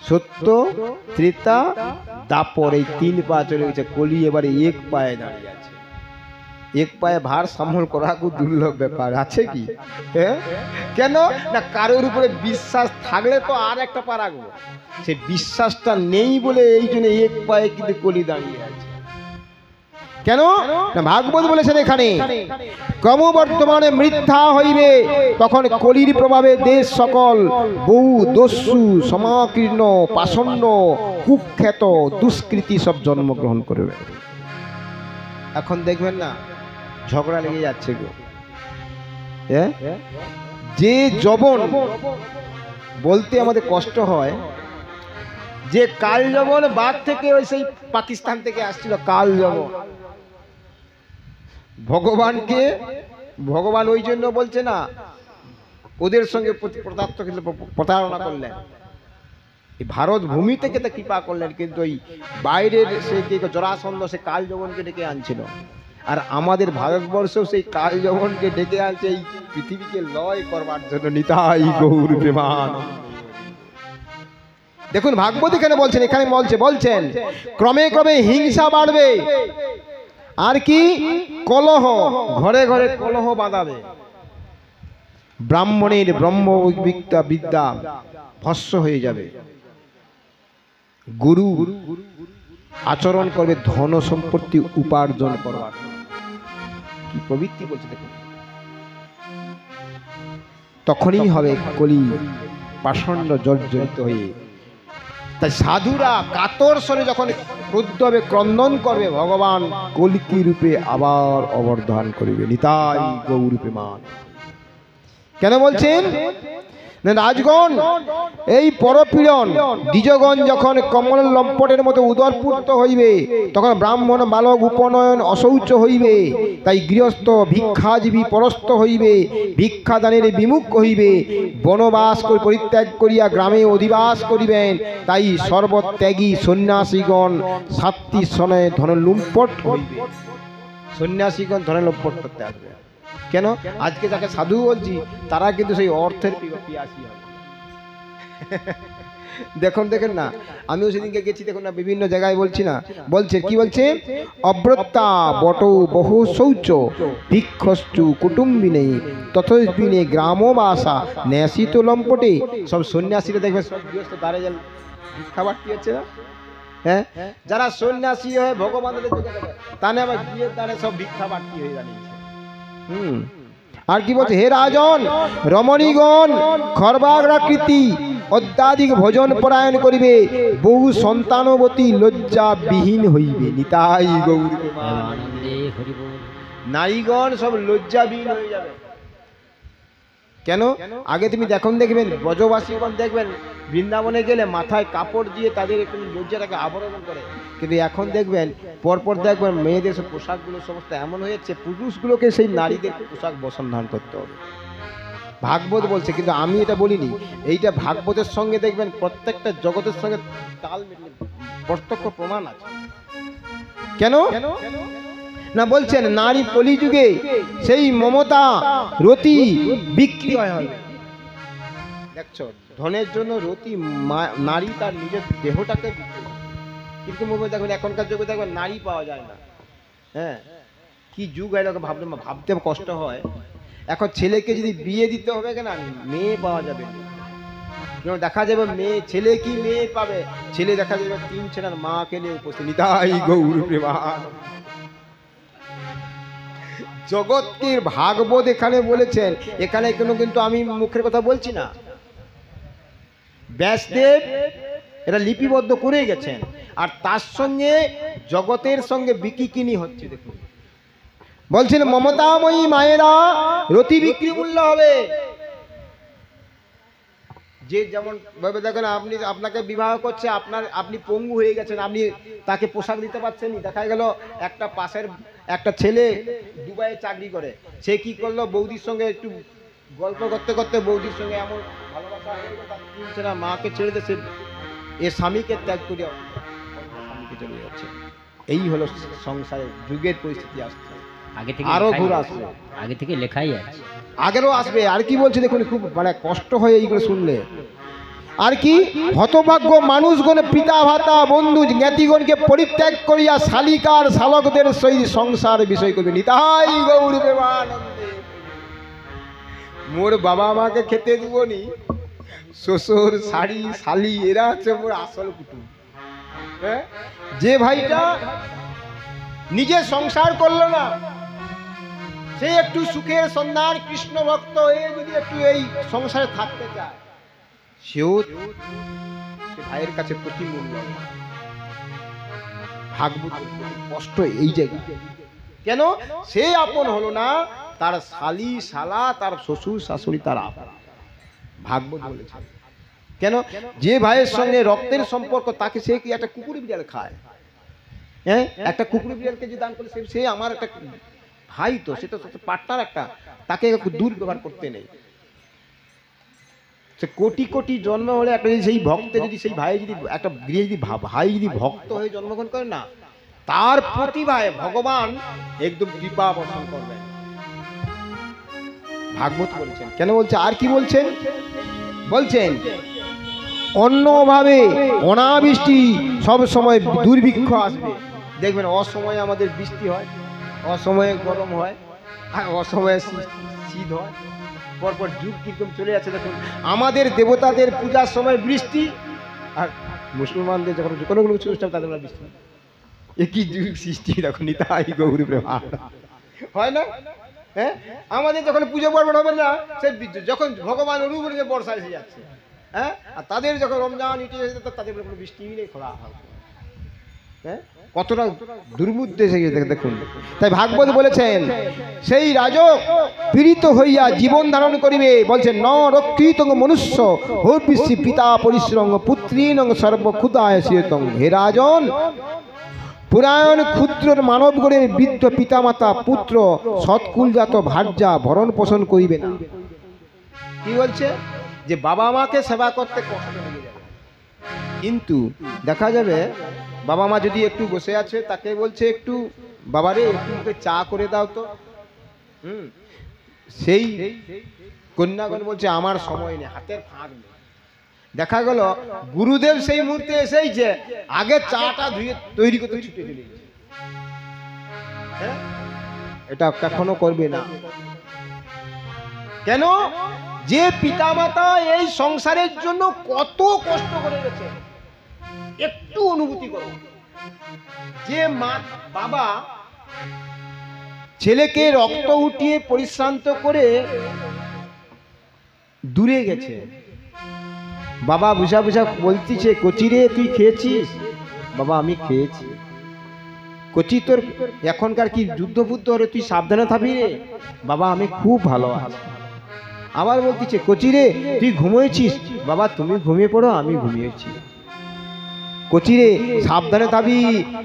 সত্য, ত্রেতা, দাপর, এই 3 পা চলে গেছে। কলি এবারে 1 পায়ে দাঁড়িয়ে আছে। 1 পায়ে ভার সামল করা খুব দুর্লভ ব্যাপার। আছে কি? হ্যাঁ, কেন না, কারোর উপরে বিশ্বাস থাকলে তো আর একটা পা রাখবো। সে বিশ্বাসটা নেই বলে এই জন্য 1 পায়ে কিন্তু কলি দাঁড়িয়ে আছে। কেন না, ভাগবত বলেছেন এখানে ক্রমবর্ধমানে মিথ্যা হইবে, তখন কলির প্রভাবে দেশ সকল বহু দস্যু সমাকীর্ণ পাষণ্ড কুখ্যাত দুষ্কৃতি সব জন্মগ্রহণ করবে। এখন দেখবেন না, ঝগড়া লেগে যাচ্ছে গো। যে যবন বলতে আমাদের কষ্ট হয়, যে কাল যবন বাদ থেকে ওই সেই পাকিস্তান থেকে আসছিল কাল যবন। ভগবান ওই জন্য বলছে না, ওদের সঙ্গে প্রতারণা করলেন। এই ভারত ভূমি থেকে তো কৃপা করলেন, কিন্তু ওই বাইরের সে জরাসন্ধ সে কাল যবনকে ডেকে আনছিল। আর আমাদের ভারতবর্ষেও সেই কাল যবনকে ডেকে আনছে এই পৃথিবীকে লয় করবার জন্য। নিতাই গৌর প্রেমানন্দে। দেখুন ভাগবত এখানে বলছেন ক্রমে ক্রমে হিংসা বাড়বে, আর কি কলহ, ঘরে ঘরে কলহ বাঁধাবে। ব্রাহ্মণের ব্রহ্ম বিদ্যা ভস্ম হয়ে যাবে। গুরু আচরণ করবে ধন সম্পত্তি উপার্জন করবার। কি প্রবৃত্তি বলছে দেখুন। তখনই হবে কলি পাষণ্ড জর্জরিত হয়ে। তাই সাধুরা কাতর স্বরে যখন ক্রুদ্ধ হবে, ক্রন্দন করবে, ভগবান কলিকি রূপে আবার অবর্ধান করিবে। নিতাই গৌর প্রেমান। কেন বলছেন রাজগণ, এই পরপীড়ন দ্বিজগণ যখন কমল লম্পটের মতো উদরপূর্ত হইবে, তখন ব্রাহ্মণ বালক উপনয়ন অশৌচ হইবে। তাই গৃহস্থ ভিক্ষাজীবী পরস্ত হইবে, ভিক্ষাদানের বিমুখ হইবে, বনবাস পরিত্যাগ করিয়া গ্রামে অধিবাস করিবেন। তাই সর্বত্যাগী সন্ন্যাসীগণ সাত্তি সনে ধনলুম্পট হইবে। সন্ন্যাসীগণ ধনলুম্পট করতে আসবে। কেন? আজকে যাকে সাধু বলছি তারা কিন্তু সেই অর্থের পিয়াসী হয়। দেখেন না, আমিও সেদিনকে গেছি, দেখুন না, বিভিন্ন জায়গায় বলছি না, বলছে কি বলছে, অব্রতা বট বহু শৌচ ভিক্ষস্তু কুটুম্বিনে তথস্বিনে গ্রামবাসা ন্যাসিত লম্পটে। সব সন্ন্যাসীরা দেখবে সব গৃহস্থ দ্বারে গেল ভিক্ষা বাড়তি হচ্ছে না। হ্যাঁ, যারা সন্ন্যাসী হয়ে ভগবানের তাহলে আবার গিয়ে দ্বারে সব ভিক্ষা বাড়তি হয়ে জানিয়েছে। আর কি বলছে, হে রাজন, রমণীগণ খর্বাগ্রাকৃতি অত্যাধিক ভোজন পরায়ণ করিবে, বহু সন্তানবতী লজ্জা বিহীন হইবে। নিতাই গৌর নারীগণ সব লজ্জাবিহীন হয়ে যাবে। কেন? আগে তুমি দেখবেন ব্রজবাসীগণ দেখবেন বৃন্দাবনে গেলে মাথায় কাপড় দিয়ে তাদের একটু লজ্জাটাকে আবরণ করে, কিন্তু এখন দেখবেন পরপর দেখবেন মেয়েদের সব পোশাকগুলো সমস্ত এমন হয়েছে, পুরুষগুলোকে সেই নারীদের পোশাক বসন্ধান করতে হবে। ভাগবত বলছে, কিন্তু আমি এটা বলিনি, এইটা ভাগবতের সঙ্গে দেখবেন প্রত্যেকটা জগতের সঙ্গে তাল মিলিয়ে প্রত্যক্ষ প্রমাণ আছে। কেন না বলছেন, নারী কলিযুগে সেই মমতা রতি বিক্রি হয়। দেখছো, ধনের জন্য রতি নারী তার নিজের দেহটাকে বিক্রি করে। কিন্তু দেখবেন এখনকার যুগে দেখবেন নারী পাওয়া যায় না। হ্যাঁ, কি যুগ হয় ভাবতে কষ্ট হয়। এখন ছেলেকে যদি বিয়ে দিতে হবে কেন, মেয়ে পাওয়া যাবে না। দেখা যাবে মেয়ে, ছেলে কি মেয়ে পাবে, ছেলে দেখা যাবে 3 ছেলের মাকে নিয়ে উপস্থিত। নিতাই গৌর প্রেমানন্দ। জগৎকে ভাগবত এখানে বলেছেন, এখানে কিন্তু আমি মুখের কথা বলছি না, ব্যাসদেব এটা লিপিবদ্ধ করে গেছেন। আর তার সঙ্গে জগতের সঙ্গে বিকিকিনি হচ্ছে। দেখুন, বলছেন মমতাময়ী মায়েরা রতি বিক্রি মূল্য হবে। যে যেমন ভাবে দেখেন, আপনাকে বিবাহ করছে, আপনি পঙ্গু হয়ে গেছেন, আপনি তাকে পোশাক দিতে পারছেন। দেখা গেল একটা পাশের একটা ছেলে দুবাইয়ে চাকরি করে, সে কি করলো, বৌদির সঙ্গে একটু গল্প করতে করতে বৌদির সঙ্গে এমন ভালোবাসা হয়ে গেল, তার 3 ছেলে মাকে ছেড়ে দিয়ে সে এ স্বামীকে ত্যাগ করিয়া স্বামীকে চলে যাচ্ছে। এই হলো সংসারের যুগের পরিস্থিতি। আসছে আগে থেকে আরো ঘুরে আসবে, আগে থেকে লেখাই আছে, আগেরও আসবে। আর কি বলছে দেখুন, খুব কষ্ট হয় এইগুলো শুনলে। আর কি, হতভাগ্য মানুষগণ পিতা ভাতা বন্ধু জ্ঞাতিগণকে পরিত্যাগ করিয়া শালিকার শালকদের সহিত সংসার বিষয় করবে। নিতাই গৌর প্রেমানন্দে। মোর বাবা মাকে খেতে দিবনি, শ্বশুর শাড়ি শালি এরা হচ্ছে মোর আসল কুটুম। হ্যাঁ, যে ভাইটা নিজে সংসার করলো না, সে একটু সুখের সন্ধান কৃষ্ণ ভক্ত হয়ে যদি একটু এই সংসারে থাকতে চায়, সেও ভাইয়ের কাছে প্রতিমূল্য। ভাগবত কষ্ট এই জায়গা। কেন? সে আপন হলো না, তার শালি শালা, তার শ্বশুর শাশুড়ি তার আপন। ভাগবত বলেছে। কেন? যে ভাইয়ের সঙ্গে রক্তের সম্পর্ক, তাকে সে কি একটা কুকুর বিড়াল খায়? হ্যাঁ, একটা কুকুর বিড়ালকে যে দান করে, সে আমার একটা ভাই, তো সেটা পার্টনার একটা, তাকে দুর্ব্যবহার করতে নেই। সে কোটি কোটি জন্ম হলে একটা সেই ভক্তে যদি সেই ভাই যদি একটা গৃহে যদি ভাই যদি ভক্ত হয়ে জন্মগ্রহণ করে না, তার প্রতিভায় ভগবান একদম কৃপা বর্ষণ করবেন। ভাগবত বলছেন। কেন বলছে? আর কি বলছেন? বলছেন অন্যভাবে অনাবৃষ্টি সব সময় দুর্ভিক্ষ আসবে। দেখবেন অসময়ে আমাদের বৃষ্টি হয়, অসময়ে গরম হয়, আর অসময়ে শীত হয়। পরপর যুগ কিরকম চলে যাচ্ছে দেখুন। আমাদের দেবতাদের পূজার সময় বৃষ্টি, আর মুসলমানদের যখন কোনো কোনো অনুষ্ঠান তাদের বৃষ্টি। একই যুগ সৃষ্টি দেখুন। নিতাই গৌর প্রেমানন্দ। হয় না? হ্যাঁ, আমাদের যখন পুজো পার্বণ হবে না, সে যখন ভগবান অনুকূলে বর্ষা এসে যাচ্ছে। হ্যাঁ, আর তাদের যখন রমজান ইটে তাদের কোনো বৃষ্টি নেই, খরা হয়। হ্যাঁ, কতটা দুর্বুদ্ধি এসে গেছে দেখুন। তাই ভাগবত বলেছেন সেই রাজক পীড়িত হইয়া জীবন ধারণ করিবে, বলছেন ন রক্ষিতং মনুষ্য হর্পিসি পিতা পরিশ্রম পুত্রীনং সর্বক্ষুদায় শ্রিয়তং। হে রাজন, পুরায়ণ ক্ষুদ্র মানবগণের বৃদ্ধ পিতামাতা পুত্র সৎকুলজাত ভার্যা ভরণ পোষণ করিবে না। কি বলছে? যে বাবা মাকে সেবা করতে কষ্ট লেগে যাবে, কিন্তু দেখা যাবে বাবা মা যদি একটু বসে আছে তাকে বলছে একটু বাবারে একটু ওকে চা করে দাও তো, সেই কন্যাগণ বলছে আমার সময় নেই, হাতের ফাঁক নেই। দেখা গেল গুরুদেব সেই মুহূর্তে এসেই যে আগে চাটা ধুয়ে তৈরি করতে ছুটে চলে গেছে। হ্যাঁ, এটা কখনো করবে না। কেন? যে পিতামাতা এই সংসারের জন্য কত কষ্ট করে গেছে, একটু অনুভূতি করো। যে মা বাবা ছেলেকে রক্ত উঠিয়ে পরিশ্রান্ত করে দূরে গেছে, বাবা বুঝা বুঝা বলতেছে কচিরে তুই খেয়েছিস? বাবা আমি খেয়েছি। কচি তোর এখনকার কি যুদ্ধ বুদ্ধ হলে তুই সাবধানে থাকবি রে? বাবা আমি খুব ভালো আছি। আবার বলতেছে কচিরে তুই ঘুমিয়েছিস? বাবা তুমি ঘুমিয়ে পড়ো, আমি ঘুমিয়েছি। কচিরে সাবধানে থাকবি,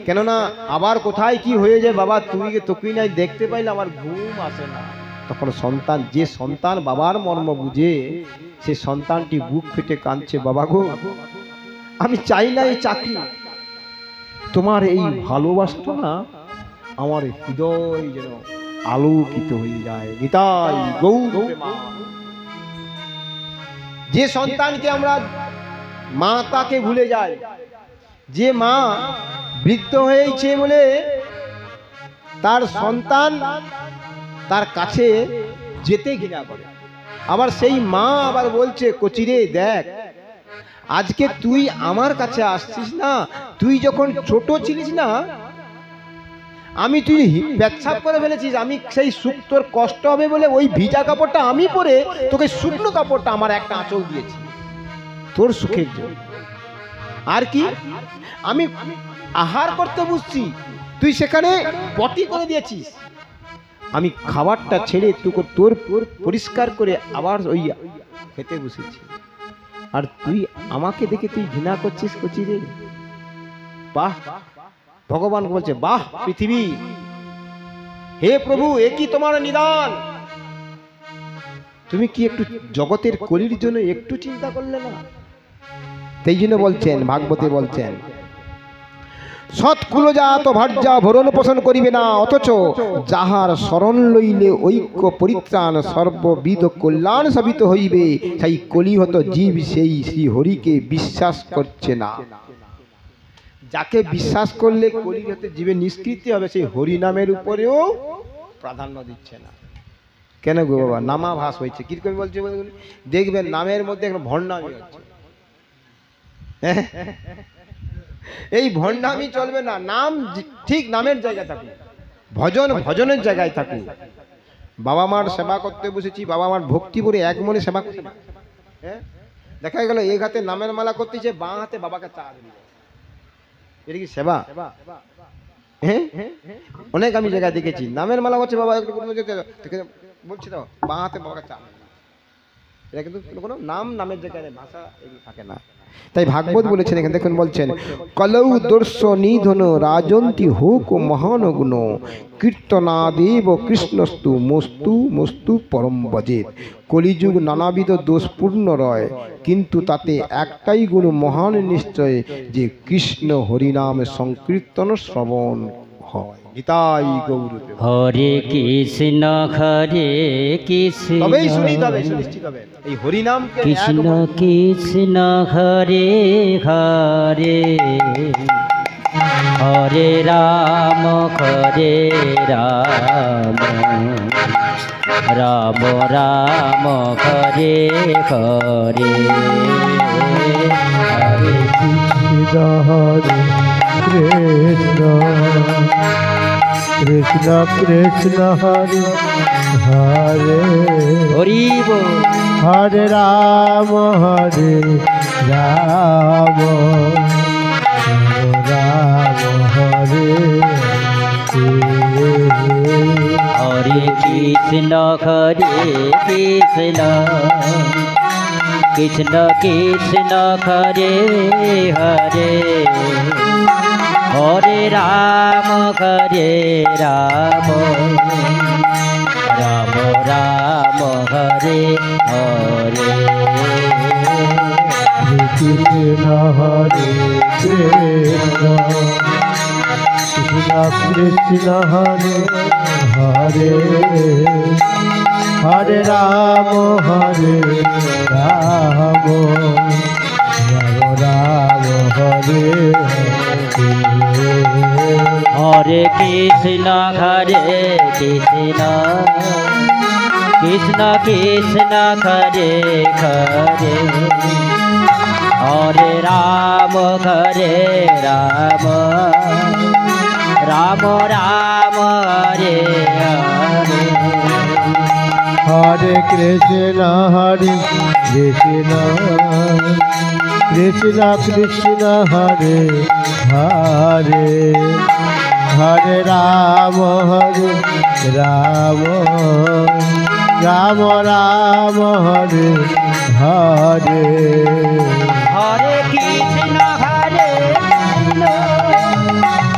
কেননা আবার কোথায় কি হয়ে যায় বাবা তুই নাই দেখতে পাইলে আমার ঘুম আসে না। তখন সন্তান, যে সন্তান বাবার মর্ম বুঝে, সে সন্তানটি বুক ফেটে কাঁদছে, বাবা গো আমি চাই না এই চাকরি, তোমার এই ভালোবাসাটা না আমার হৃদয় যেন আলোকিত হয়ে যায়। নিতাই গৌর প্রেমা। যে সন্তানকে আমরা মাতাকে ভুলে যাই, যে মা বৃদ্ধ হয়েছে বলে তার সন্তান তার কাছে যেতে ঘৃণা করে, আবার সেই মা আবার বলছে কচিরে দেখ আজকে তুই আমার কাছে আসছিস না, তুই যখন ছোট ছিলিস না আমি তুই পেচ্ছাপ করে ফেলেছিস, আমি সেই সুখ তোর কষ্ট হবে বলে ওই ভিজা কাপড়টা আমি পরে তোকে শুকনো কাপড়টা আমার একটা আঁচল দিয়েছি তোর সুখের জন্য। আর কি আমি আহার করতে বুঝছি, তুই সেখানে পটি করে দিয়েছিস, আমি খাবারটা ছেড়ে তোর পরিষ্কার করে আবার ওই খেতে বসেছি, আর তুই আমাকে দেখে তুই ঘৃণা করছিস কচিরে। বাহ, ভগবান বলছে বাহ পৃথিবী, হে প্রভু এ কি তোমার নিদান, তুমি কি একটু জগতের কলির জন্য একটু চিন্তা করলে না? সেই জন্য বলছেন ভাগবতে বলছেন সৎকুলজাত ভার্যা ভরণ পোষণ করিবে না, অথচ যাহার শরণ লইলে ঐক্য পরিত্রাণ সর্ববিধ কল্যাণ সাবিত হইবে, সেই কলিহত জীব সেই শ্রী হরিকে বিশ্বাস করছে না। যাকে বিশ্বাস করলে কলিহত জীবে নিষ্কৃতি হবে, সেই হরি নামের উপরেও প্রাধান্য দিচ্ছে না। কেন গো বাবা? নামাভাস হয়েছে। কিরকম বলছে দেখবেন নামের মধ্যে একটা ভণ্ডামি হচ্ছে। এই ভণ্ডামি চলবে না, নাম ঠিক নামের জায়গায় থাকুক, ভজন ভজনের জায়গায় থাকুক। বাবা মার সেবা করতে বসেছি, বাবা মার ভক্তি করে এক মনে সেবা করি না। হ্যাঁ, দেখা গেল এক হাতে নামের মালা করতেছে, বাঁ হাতে বাবাকে চা দিল, এটা কি সেবা? হ্যাঁ, অনেক আমি জায়গায় দেখেছি নামের মালা করছে বাবা বলছে তো বাঁ হাতে বাবাকে চা, এটা কিন্তু কোনো নামের জায়গায় ভাষা এগুলো থাকে না। তাই ভাগবত বলেছেন এখানে দেখুন, বলছেন কলৌ দর্শ নিধন রাজন্তি হোক মহান গুণ কীর্তনাদেব কৃষ্ণস্তু মস্তু মস্তু পরম বজেত। কলিযুগ নানাবিধ দোষপূর্ণ রয়, কিন্তু তাতে একটাই গুণ মহান নিশ্চয়, যে কৃষ্ণ হরিনাম সংকীর্তন শ্রবণ হয়। নিতাই গৌর হরে কৃষ্ণ হরে কৃষ্ণ, তবেই শুনিতে হবে, সুনিশ্চিত হবে এই হরিনাম কৃষ্ণ কৃষ্ণ হরে হরে, হরে রাম রাম রাম হরে হরে, হরে কৃষ্ণ হরে কৃষ্ণ কৃষ্ণ কৃষ্ণ হরে হরে, হরি বল। হরে রাম রাম রাম হরে কৃষ্ণ কৃষ্ণ কৃষ্ণ হরে হরে হরে রাম রাম রাম হরে হরে কৃষ্ণ হরে কৃষ্ণ কৃষ্ণ কৃষ্ণ হরে হরে হরে রাম রাম রাম হরে হরে কৃষ্ণ কৃষ্ণ কৃষ্ণ কৃষ্ণ হরে হরে হরে রাম রাম রাম রাম হরে হরে হরে কৃষ্ণ কৃষ্ণ কৃষ্ণ কৃষ্ণ হরে হরে হরে রাম রাম রাম রাম হরে হরে হরে কৃষ্ণ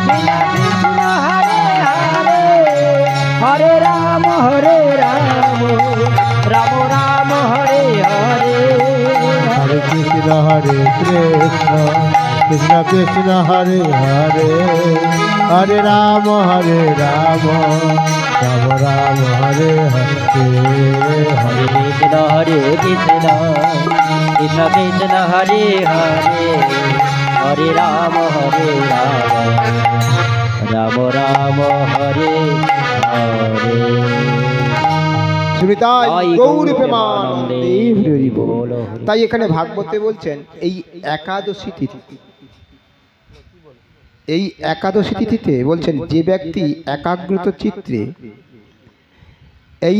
কৃষ্ণ কৃষ্ণ হরে হরে হরে রাম রাম রাম হরে হরে হরে কৃষ্ণ কৃষ্ণ কৃষ্ণ কৃষ্ণ হরে হরে হরে রাম রাম রাম হরে হরে হরে কৃষ্ণ কৃষ্ণ কৃষ্ণ কৃষ্ণ হরে হরে হরে রাম রাম রাম হরে হরে সুনিতাই তাই গৌর গৌর প্রেমানন্দে প্রেমানন্দে হরি বল। বল হরি। তাই এখানে ভাগবতে বলছেন এই একাদশী তিথি, এই একাদশী তিথিতে বলছেন যে ব্যক্তি একাগ্রত চিত্রে এই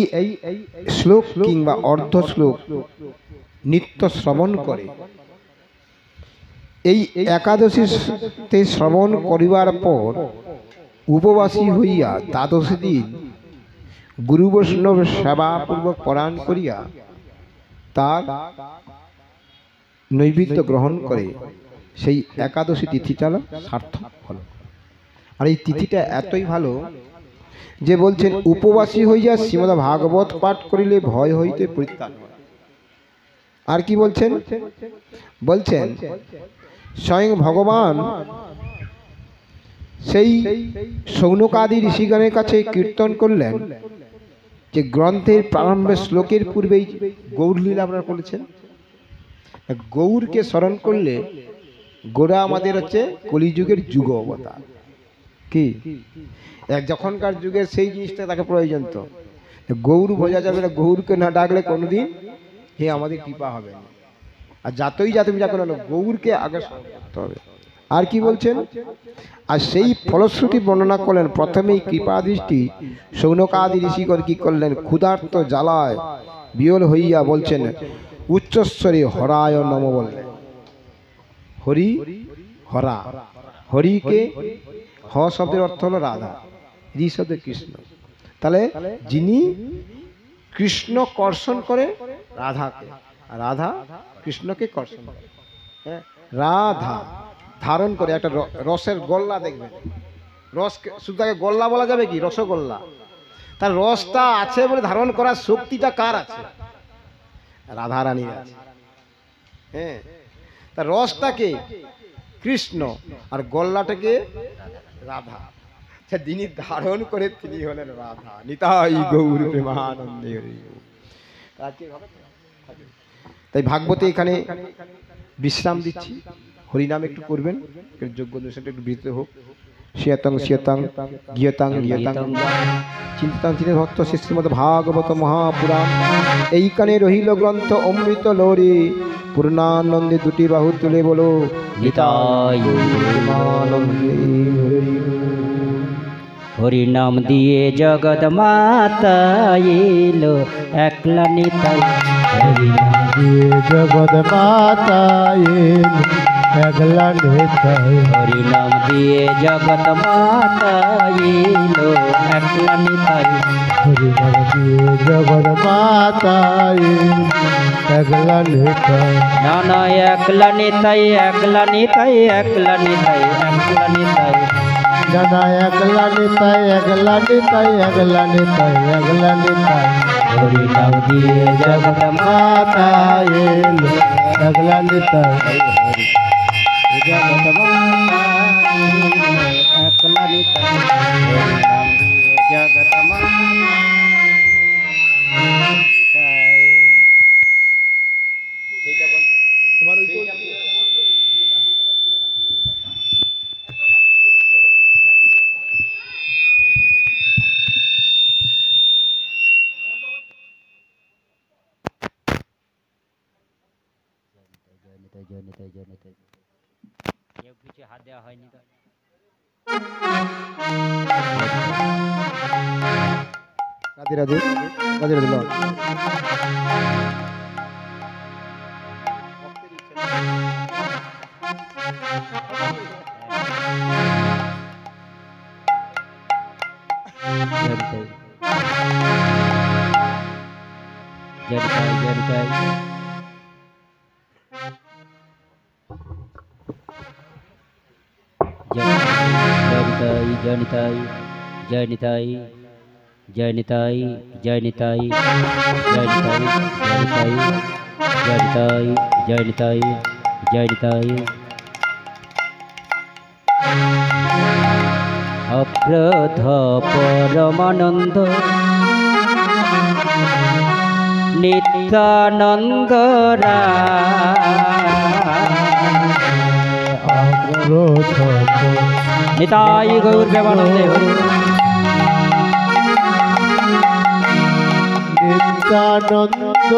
শ্লোক কিংবা অর্ধ শ্লোক নিত্য শ্রবণ করে, এই একাদশীতে শ্রবণ করিবার পর উপবাসী হইয়া দ্বাদশী দিন গুরু বৈষ্ণব সেবাপূর্বক পরায়ণ করিয়া তার নৈবেদ্য গ্রহণ করে, সেই একাদশী তিথিটা সার্থক হল। আর এই তিথিটা এতই ভালো যে বলছেন উপবাসী হইয়া শ্রীমদ্ ভাগবত পাঠ করিলে ভয় হইতে পরিত্রাণ হয়। আর কি বলছেন? বলছেন স্বয়ং ভগবান সেই শৌনকাদি ঋষিগণের কাছে কীর্তন করলেন যে গ্রন্থের প্রারম্ভের শ্লোকের পূর্বেই গৌরলীলা আপনারা বলেছেন, গৌরকে স্মরণ করলে গোরা আমাদের হচ্ছে কলিযুগের যুগ অবতার। কি যখনকার যুগে সেই জিনিসটা তাকে প্রয়োজন, তো গৌর বোঝা যাবে না, গৌরকে না ডাকলে কোনোদিন হে আমাদের কৃপা হবে না। আর যতই যা তুমি যা করো গৌরকে আগে স্মরণ করতে হবে। আর কি বলছেন? আর সেই ফলশ্রুতি বর্ণনা করলেন প্রথমেই কৃপা দৃষ্টি শৌনকাদি ঋষিগণ কি করলেন, ক্ষুধার্ত জ্বালায় বিহল হইয়া বলছেন উচ্চস্বরে হরায় নম বললেন। হরি হরা, হরিকে হ শব্দের অর্থ হলো রাধা, রি শব্দের কৃষ্ণ। তাহলে যিনি কৃষ্ণ কর্ষণ করে রাধাকে, রাধা কৃষ্ণকে কর্ষণ করে। হ্যাঁ, রাধা ধারণ করে একটা রসের গোল্লা, দেখবেন রস শুধু তাকে গোল্লা বলা যাবে কি, রসগোল্লা। তার রসটা আছে বলে ধারণ করার শক্তিটা কার আছে? রাধারানীর আছে। হ্যাঁ, তার রসটাকে কৃষ্ণ আর গোল্লাটাকে রাধা, যিনি ধারণ করে তিনি হলেন রাধা। নিতাই গৌর প্রেমানন্দে হরি বল। তাই ভাগবতে এখানে বিশ্রাম দিচ্ছি, হরিনাম একটু করবেন, যোগ্য দোষটা একটু বৃদ্ধ হোক। শ্রিয়তং শ্রিয়তং গিয়তং গিয়তং চিন্তাং চিন্তা ভক্ত শ্রীমদ্ ভাগবত মহাপুরাণ। এইখানে রহিল গ্রন্থ অমৃত লোরে, পূর্ণানন্দে দুটি বাহু তুলে বলো নিতাই প্রেমানন্দে হরি বল। হরি নাম দিয়ে জগৎ মাতা এলো একলা নিতাই, হরি নাম জগৎ মাতা একলা নিতাই হরি নাম দিয়ে জগৎ মাতা এলো একলা নিতাই হরি নাম দিয়ে জগৎ মাতাই একলা নিতাই নানা একলা নিতাই একলা নিতাই একলা নিতাই একলা নিতাই জানা একলা নিতাই একলা নিতাই একলা নিতাই একলা নিতাই হরি নাম দিয়ে জগৎ মাতা এলো একলা নিতাই জগৎ মাতা একলা নিতাই হরি নাম দিয়ে জগৎ মাতা সেইটা বল তোমার ওই কেউ কিছু হাত দেওয়া হয়নি তো রাধে রাধে রাধে রাধে বল। जनिताई जनिताई जनिताई जनिताई जनिताई जनिताई जनिताई जनिताई अप्रध परमानंद नित्यानंद निताई गौर प्रेमानंदे हरि नित्यानंद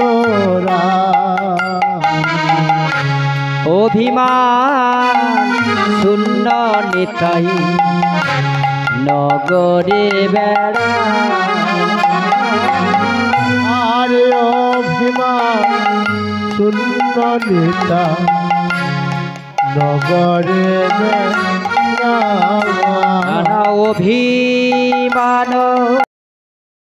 अभिमान शून्य निताई नगरे बेड़ा आरे अभिमान शून्य निता नगरे बेड़ा अभिमान